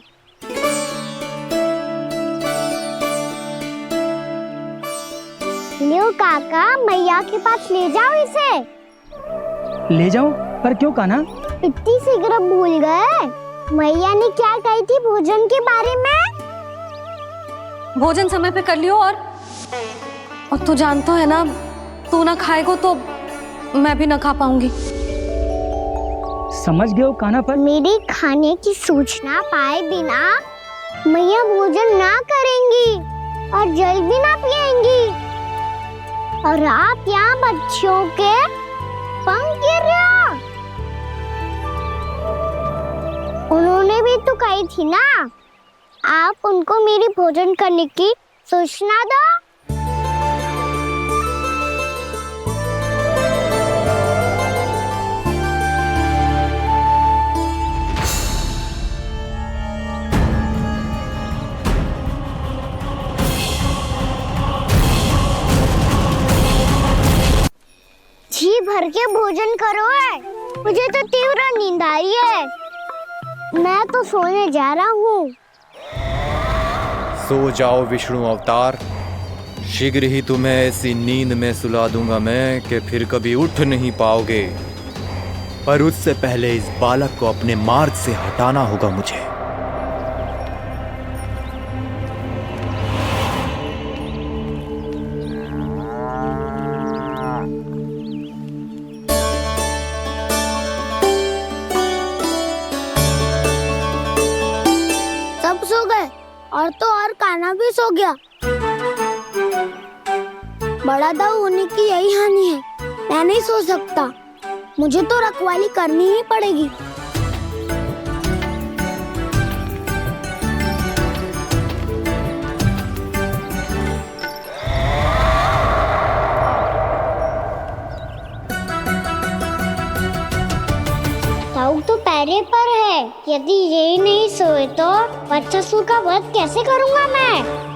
A: लियो काका, मैया के पास ले जाओ इसे।
E: ले जाओ? पर क्यों कान्हा?
A: इतनी शीघ्र भूल गए? मैया ने क्या कही थी भोजन के बारे में?
C: भोजन समय पे कर लियो, और तू जानता है ना, तू ना खाएगा तो मैं भी ना खा पाऊंगी।
E: समझ गए हो कान्हा? पर
A: मेरी खाने की सूचना पाए बिना मैया भोजन ना करेंगी और जल भी ना पिएंगी, और आप यहाँ बच्चों के पंख गिर रहे हो। उन्होंने भी तो कही थी ना, आप उनको मेरी भोजन करने की सूचना दो। जी भर के भोजन करो है, मुझे तो तीव्र नींद आ रही है। मैं तो सोने जा रहा हूँ।
P: सो जाओ विष्णु अवतार, शीघ्र ही तुम्हें ऐसी नींद में सुला दूंगा मैं कि फिर कभी उठ नहीं पाओगे। पर उससे पहले इस बालक को अपने मार्ग से हटाना होगा मुझे।
A: सब सो गए, और तो और कान्हा भी सो गया। बड़ा दाऊ होने की यही हानि है, मैं नहीं सो सकता, मुझे तो रखवाली करनी ही पड़ेगी। दाऊ तो पैरे पर है, यदि यही नहीं सोए तो बच्चासुर का वध कैसे करूंगा मैं?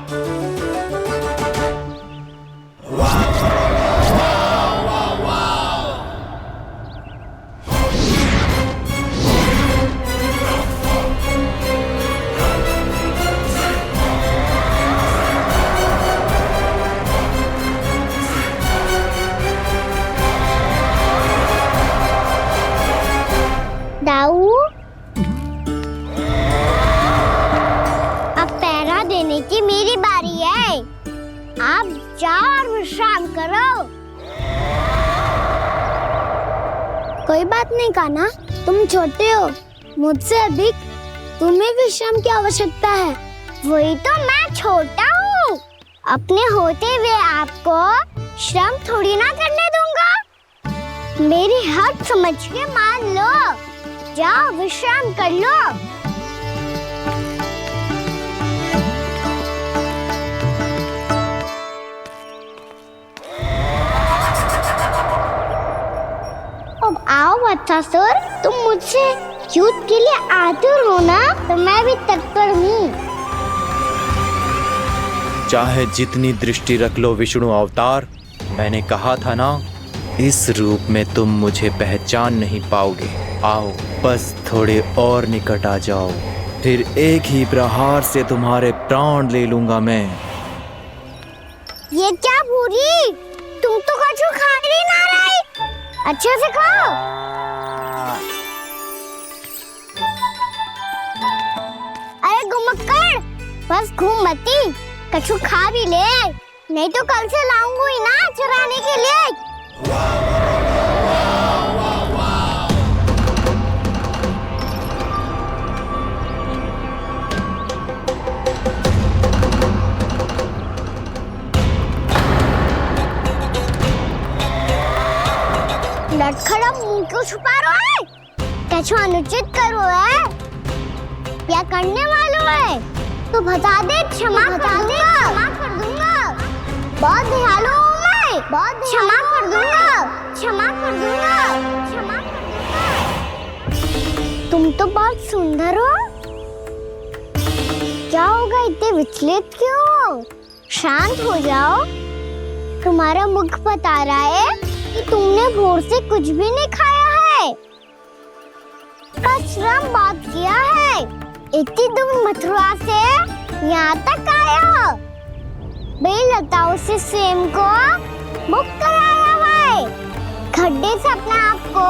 A: जाओ और विश्राम करो। कोई बात नहीं कान्हा, तुम छोटे हो, मुझसे अधिक तुम्हें विश्राम की आवश्यकता है। वही तो मैं छोटा हूँ, अपने होते हुए आपको श्रम थोड़ी ना करने दूंगा। मेरी हद समझ के मान लो, जाओ विश्राम कर लो। अब आओ वत्सासुर, तुम मुझसे युद्ध के लिए आतुर हो ना, तो मैं भी तत्पर हूँ।
R: चाहे जितनी दृष्टि रख लो विष्णु अवतार, मैंने कहा था ना, इस रूप में तुम मुझे पहचान नहीं पाओगे। आओ बस थोड़े और निकट आ जाओ, फिर एक ही प्रहार से तुम्हारे प्राण ले लूंगा मैं।
A: ये क्या भूरी, तुम तो कछु खा ही ना रही, अच्छे से खाओ। अरे घुमक्कड़, बस घूम मती, कछु खा भी ले, नहीं तो कल से लाऊंगी ही ना चुराने के लिए। लटखड़ा मुंह क्यों छुपा रहा है? कछु अनुचित करो है या करने वालों है तो बता दे, क्षमा कर दूंगा। बहुत दयालु हूँ मैं, बहुत क्षमा कर दूंगा। तुम तो बहुत सुंदर हो, क्या होगा, इतने विचलित क्यों हो? शांत हो जाओ, तुम्हारा मुख बता रहा है कि तुमने भोर से कुछ भी नहीं खाया है, बस श्रम बहुत किया है। इतनी दूर मथुरा से यहाँ तक आए हो, बेलताओं से स्वयं को मुक्त कराया है, खड्डे से अपने आप को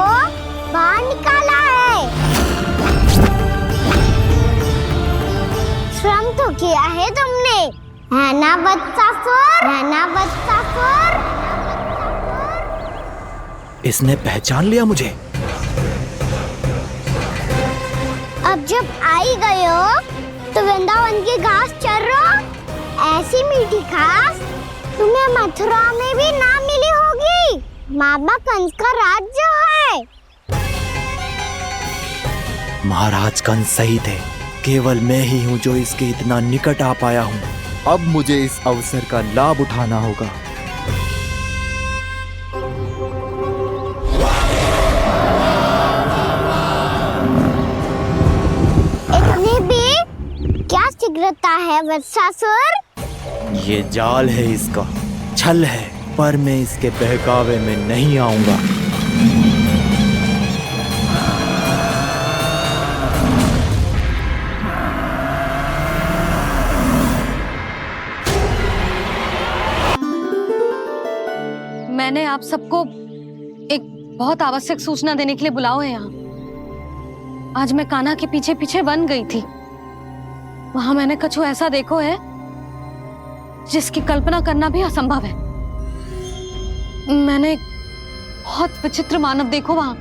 A: बाहर निकाला है। श्रम तो किया है तुमने, है ना वत्सासुर?
R: इसने पहचान लिया मुझे।
A: अब जब आई गए हो तो वृंदावन की घास चर रहो, ऐसी मीठी घास तुम्हें मथुरा में भी ना मिली होगी। मामा कंस का राज्य है।
R: महाराज कंस सही थे, केवल मैं ही हूँ जो इसके इतना निकट आ पाया हूँ। अब मुझे इस अवसर का लाभ उठाना होगा।
A: इतनी भी क्या शीघ्रता है वत्सासुर?
R: ये जाल है इसका, छल है, पर मैं इसके बहकावे में नहीं आऊंगा।
C: मैंने आप सबको एक बहुत आवश्यक सूचना देने के लिए बुलाओ है यहाँ। आज मैं कान्हा के पीछे पीछे वन गई थी, वहां मैंने कछु ऐसा देखो है जिसकी कल्पना करना भी असंभव है। मैंने एक बहुत विचित्र मानव देखो वहां,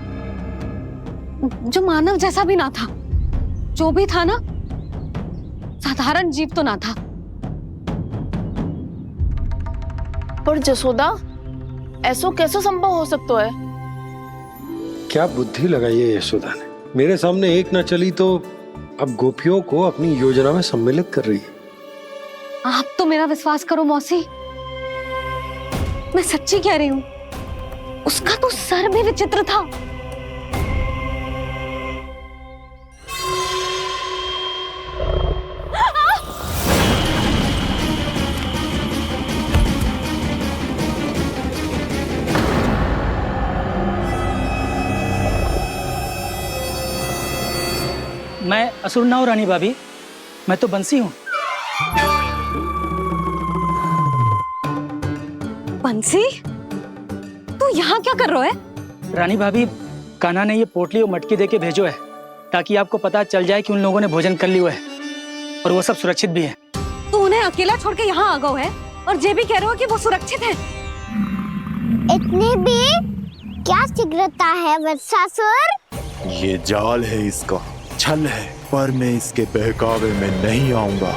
C: जो मानव जैसा भी ना था, जो भी था ना, साधारण जीव तो ना था।
I: पर जसोदा, ऐसो कैसे संभव हो सकता है?
Q: क्या बुद्धि लगाई है यशोदा ने, मेरे सामने एक न चली तो अब गोपियों को अपनी योजना में सम्मिलित कर रही है।
C: आप तो मेरा विश्वास करो मौसी, मैं सच्ची कह रही हूं, उसका तो सर भी विचित्र था।
E: मैं असुर ना हूं रानी भाभी, मैं तो बंसी हूँ।
C: बंसी, तू यहाँ क्या कर रहा है?
E: रानी भाभी, कान्हा ने ये पोटली और मटकी देके भेजो है ताकि आपको पता चल जाए कि उन लोगों ने भोजन कर लिया है और वो सब सुरक्षित भी है।
C: तू उन्हें अकेला छोड़ के यहाँ आ गया है? और जे भी कह रहे हो कि वो सुरक्षित है।
A: इतनी भी क्या शीघ्रता है वत्सासुर?
P: ये जाल है, इसका छल है, पर मैं इसके बहकावे में नहीं आऊंगा।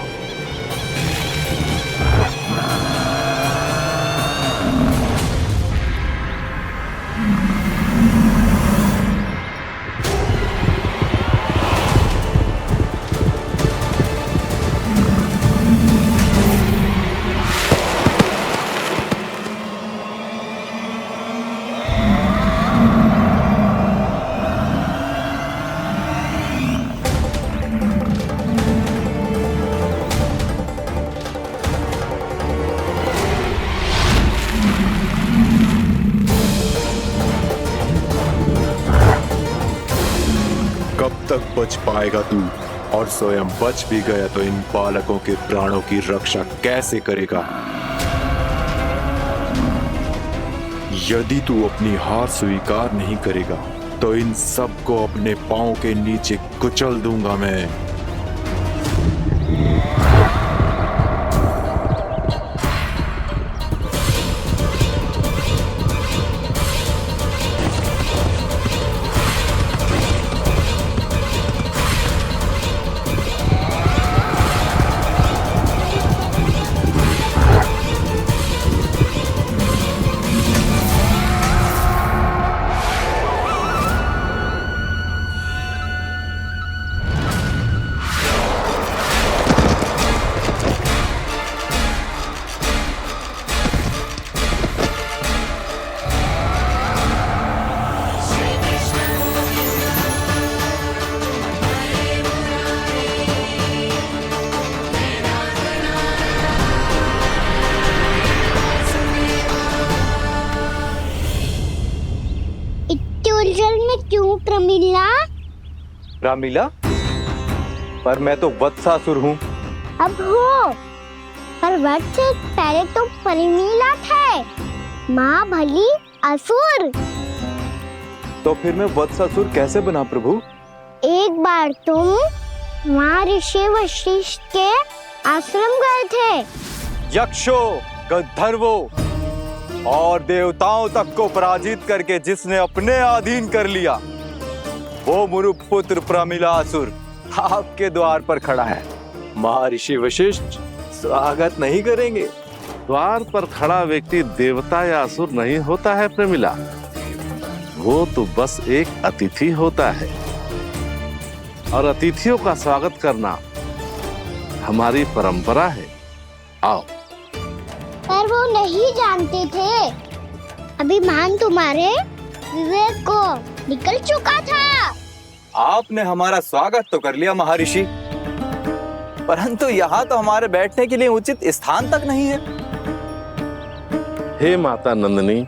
P: बच पाएगा तू? और स्वयं बच भी गया तो इन बालकों के प्राणों की रक्षा कैसे करेगा? यदि तू अपनी हार स्वीकार नहीं करेगा तो इन सबको अपने पांव के नीचे कुचल दूंगा मैं।
A: क्यों प्रमिला?
R: रामीला, पर मैं तो वत्सासुर हूँ।
A: अब हो, पर वट से पहले तो प्रमिला थे, माँ भली असुर।
R: तो फिर मैं वत्सासुर कैसे बना प्रभु?
A: एक बार तुम वहाँ ऋषि वशिष्ठ के आश्रम गए थे।
R: यक्षो, गंधर्वों और देवताओं तक को पराजित करके जिसने अपने अधीन कर लिया, वो मुरुपुत्र प्रमिलासुर आपके द्वार पर खड़ा है। महर्षि वशिष्ठ स्वागत नहीं करेंगे?
S: द्वार पर खड़ा व्यक्ति देवता या असुर नहीं होता है प्रमिला, वो तो बस एक अतिथि होता है, और अतिथियों का स्वागत करना हमारी परंपरा है। आओ।
A: पर वो नहीं जानते थे, अभिमान तुम्हारे विवेक को निकल चुका था।
R: आपने हमारा स्वागत तो कर लिया महर्षि, परंतु यहाँ तो हमारे बैठने के लिए उचित स्थान तक नहीं है।
S: हे माता नंदिनी,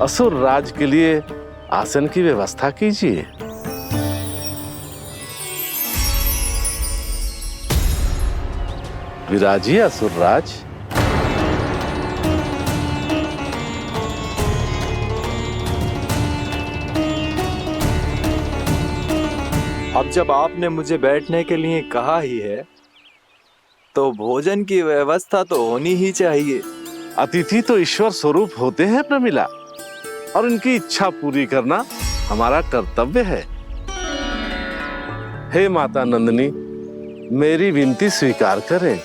S: असुर राज के लिए आसन की व्यवस्था कीजिए। विराजिए असुर राज।
R: अब जब आपने मुझे बैठने के लिए कहा ही है, तो भोजन की व्यवस्था तो होनी ही चाहिए।
S: अतिथि तो ईश्वर स्वरूप होते हैं प्रमिला, और उनकी इच्छा पूरी करना हमारा कर्तव्य है। हे माता नंदिनी, मेरी विनती स्वीकार करें।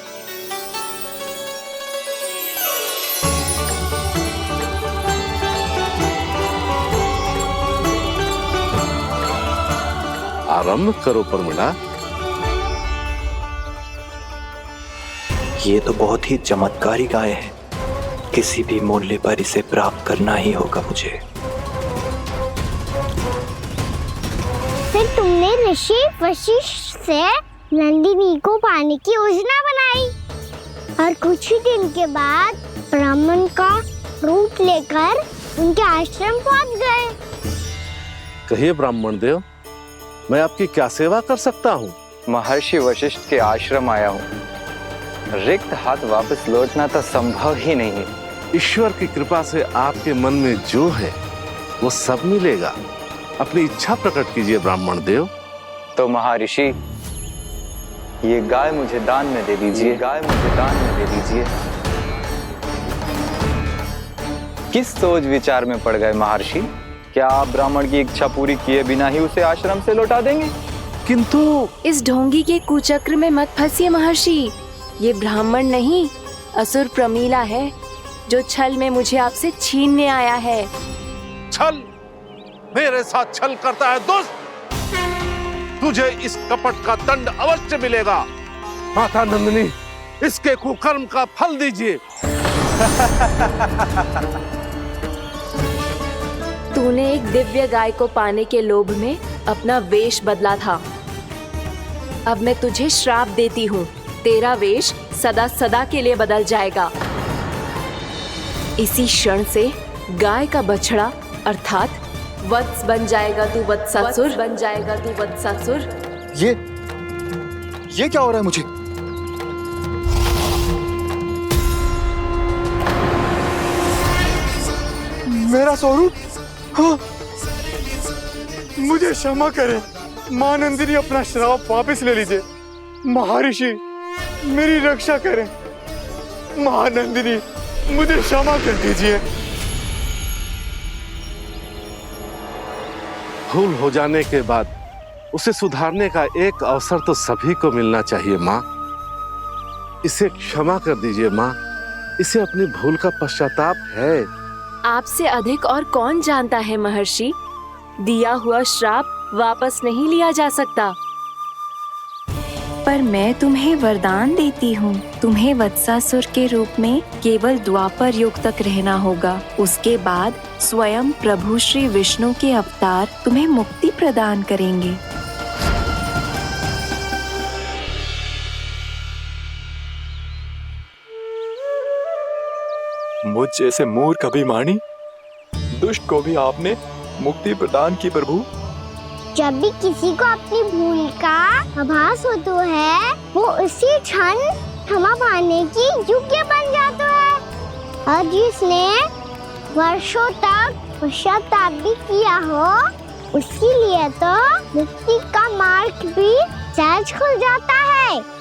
S: आरंभ करो प्रमिला।
R: ये तो बहुत ही चमत्कारी गाय है, किसी भी मूल्य पर इसे प्राप्त करना ही होगा मुझे।
A: फिर तुमने ऋषि वशिष्ठ से नंदिनी को पाने की योजना बनाई, और कुछ ही दिन के बाद ब्राह्मण का रूप लेकर उनके आश्रम पहुंच गए।
S: कहिए ब्राह्मण देव, मैं आपकी क्या सेवा कर सकता हूँ?
R: महर्षि वशिष्ठ के आश्रम आया हूँ, रिक्त हाथ वापस लौटना तो संभव ही नहीं है।
S: ईश्वर की कृपा से आपके मन में जो है वो सब मिलेगा। अपनी इच्छा प्रकट कीजिए ब्राह्मण देव।
R: तो महर्षि, ये गाय मुझे दान में दे दीजिए, गाय मुझे दान में दे दीजिए।
P: किस सोच विचार में पड़ गए महर्षि? क्या आप ब्राह्मण की इच्छा पूरी किए बिना ही उसे आश्रम से लौटा देंगे?
S: किंतु
O: इस ढोंगी के कुचक्र में मत फंसिए महर्षि। ये ब्राह्मण नहीं, असुर प्रमीला है, जो छल में मुझे आपसे छीनने आया है।
S: छल? मेरे साथ छल करता है दुष्ट? तुझे इस कपट का दंड अवश्य मिलेगा। माता नंदिनी, इसके कुकर्म का फल दीजिए।
O: तूने एक दिव्य गाय को पाने के लोभ में अपना वेश बदला था। अब मैं तुझे श्राप देती हूँ, तेरा वेश सदा सदा के लिए बदल जाएगा। इसी क्षण से गाय का बछड़ा अर्थात वत्स बन जाएगा तू वत्सासुर, बन जाएगा तू वत्सासुर।
P: ये क्या हो रहा है मुझे? मेरा स्वरूप? हाँ। मुझे क्षमा करें मां नंदिनी, अपना श्राप वापस ले लीजिए। महर्षि मेरी रक्षा करें। मां नंदिनी मुझे क्षमा कर दीजिए।
S: भूल हो जाने के बाद उसे सुधारने का एक अवसर तो सभी को मिलना चाहिए माँ। इसे क्षमा कर दीजिए माँ, इसे अपनी भूल का पश्चाताप है।
O: आपसे अधिक और कौन जानता है महर्षि, दिया हुआ श्राप वापस नहीं लिया जा सकता। पर मैं तुम्हें वरदान देती हूँ, तुम्हें वत्सासुर के रूप में केवल द्वापर युग तक रहना होगा। उसके बाद स्वयं प्रभु श्री विष्णु के अवतार तुम्हें मुक्ति प्रदान करेंगे।
R: मुझ जैसे मूर्ख अभिमानी दुष्ट को भी आपने मुक्ति प्रदान की प्रभु।
A: जब भी किसी को अपनी भूल का आभास होता है, वो उसी क्षण क्षमा पाने की योग्य बन जाता है। और जिसने वर्षों तक पश्चाताप भी किया हो, उसके लिए तो मुक्ति का मार्ग भी सहज खुल जाता है।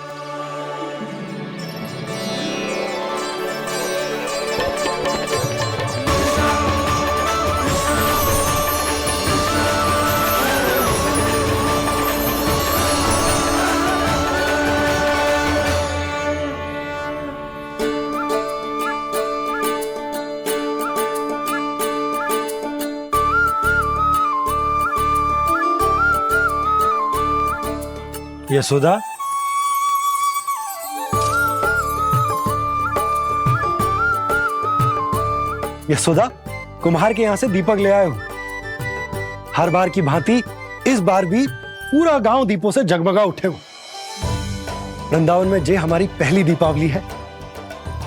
Q: यशोदा, यशोदा, कुम्हार के यहाँ से दीपक ले आए हूँ। हर बार की भांति इस बार भी पूरा गांव दीपों से जगमगा उठे हो। वृंदावन में जे हमारी पहली दीपावली है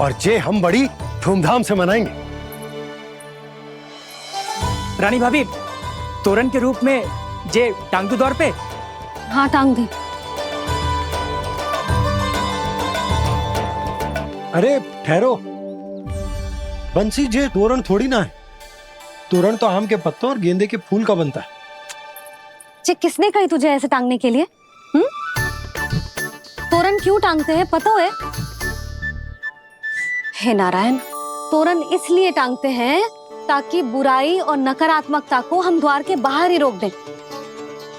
Q: और जे हम बड़ी धूमधाम से मनाएंगे।
E: रानी भाभी, तोरण के रूप में जे टांग दो दौर पे।
C: हाँ, टांग दे।
Q: अरे ठहरो, बंसी, जे तोरण थोड़ी ना है। तोरण तो आम के पत्तों और गेंदे के फूल का बनता है।
C: जे किसने कही तुझे ऐसे टांगने के लिए? तोरण क्यों टांगते हैं पता है? हे नारायण, तोरण इसलिए टांगते हैं ताकि बुराई और नकारात्मकता को हम द्वार के बाहर ही रोक दें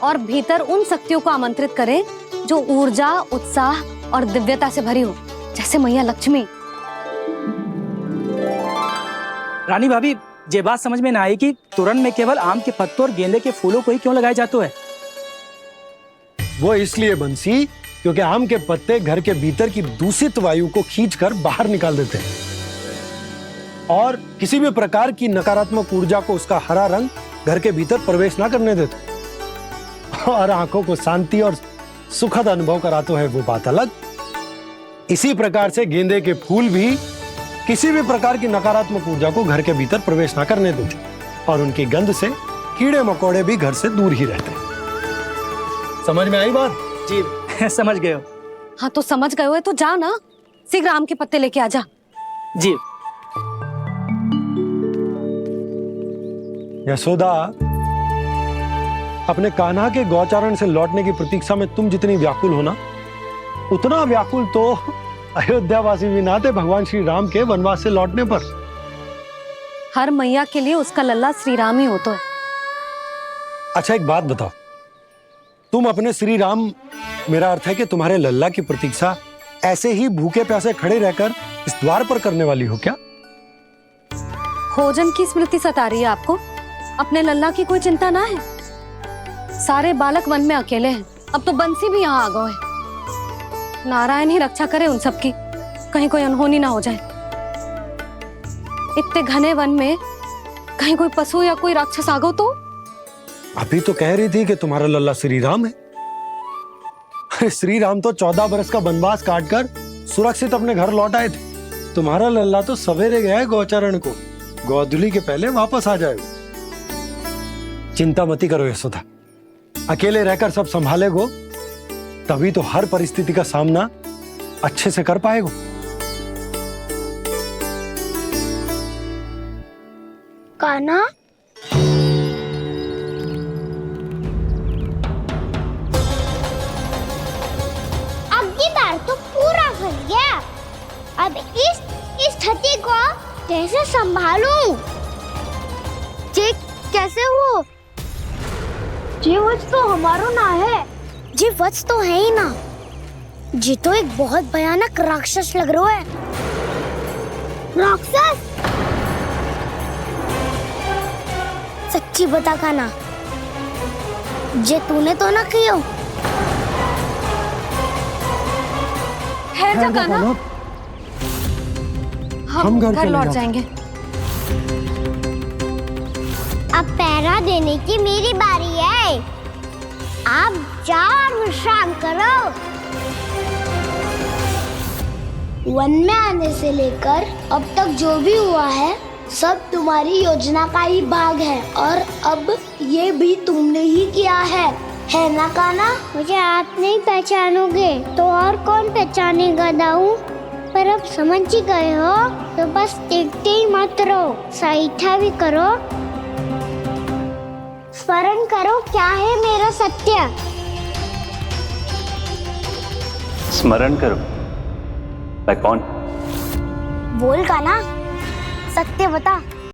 C: और भीतर उन शक्तियों को आमंत्रित करें जो ऊर्जा, उत्साह और दिव्यता से भरी हो, जैसे मैया लक्ष्मी।
E: रानी भाभी, ये बात समझ में ना आई कि तोरण में केवल आम के पत्तों और गेंदे के फूलों को ही क्यों लगाया जाता है?
Q: वो इसलिए बंसी, क्योंकि आम के पत्ते घर के भीतर की दूषित वायु को खींचकर बाहर निकाल देते हैं और किसी भी प्रकार की नकारात्मक ऊर्जा को उसका हरा रंग घर के भीतर प्रवेश ना करने देते और आंखों को शांति और सुखद अनुभव कराते है, वो बात अलग। इसी प्रकार से गेंदे के फूल भी किसी भी प्रकार की नकारात्मक ऊर्जा को घर के भीतर प्रवेश ना करने देते और उनकी गंध से कीड़े मकोड़े भी घर से दूर ही रहते हैं। समझ में आई बात?
E: जी समझ गए हो।
C: हाँ तो समझ गए हो तो जा ना, शीघ्र आम के पत्ते लेके आ जा।
E: जी।
Q: यशोदा, अपने कान्हा के गौचारण से लौटने की प्रतीक्षा में तुम जितनी व्याकुल हो ना, उतना व्याकुल तो अयोध्यावासी भी ना थे भगवान श्री राम के वनवास से लौटने पर।
C: हर मैया के लिए उसका लल्ला श्री राम ही होता है।
Q: अच्छा एक बात बताओ, तुम अपने श्री राम, मेरा अर्थ है कि तुम्हारे लल्ला की प्रतीक्षा ऐसे ही भूखे प्यासे खड़े रहकर इस द्वार पर करने वाली हो क्या?
C: भोजन की स्मृति सता रही है आपको? अपने लल्ला की कोई चिंता ना है। सारे बालक वन में अकेले हैं, अब तो बंसी भी यहाँ आ गए हैं। नारायण ही रक्षा करे उन सबकी, कहीं कोई अनहोनी ना हो जाए। इतने घने वन में कहीं कोई पशु या कोई राक्षस आ गो तो?
Q: अभी तो कह रही थी कि तुम्हारा लल्ला श्री राम है। अरे श्री राम तो 14 बरस का वनवास काटकर सुरक्षित अपने घर लौट आए थे। तुम्हारा लल्ला तो सवेरे गया है गौचरण को, गोधूली के पहले वापस आ जाएगा। चिंता मती करो यशोदा, अकेले रहकर सब संभालेगो तभी तो हर परिस्थिति का सामना अच्छे से कर पाएगो।
A: कान्हा, अब की बार तो पूरा फंस गया। अब इस स्थिति को कैसे संभालूं? जी कैसे हो? जी वच तो हमारो ना है। जी वच तो है ही ना। जी तो एक बहुत भयानक राक्षस लग रहा है। राक्षस? सच्ची बता कान्हा, जे तूने तो ना कियो?
C: है जा कान्हा, हम घर लौट जाएंगे।
A: अब पहरा देने की मेरी बारी है। आप जाओ और विश्राम करो। वन में आने से लेकर अब तक जो भी हुआ है सब तुम्हारी योजना का ही भाग है, और अब ये भी तुमने ही किया है ना कान्हा? मुझे आप नहीं पहचानोगे तो और कौन पहचानेगा दाऊ? पर अब समझ ही गए हो तो बस देखते ही मत रहो, सहीठा भी करो। स्मरण करो क्या है मेरा सत्य।
L: स्मरण करो? मैं कौन?
A: बोल कान्हा, सत्य बता।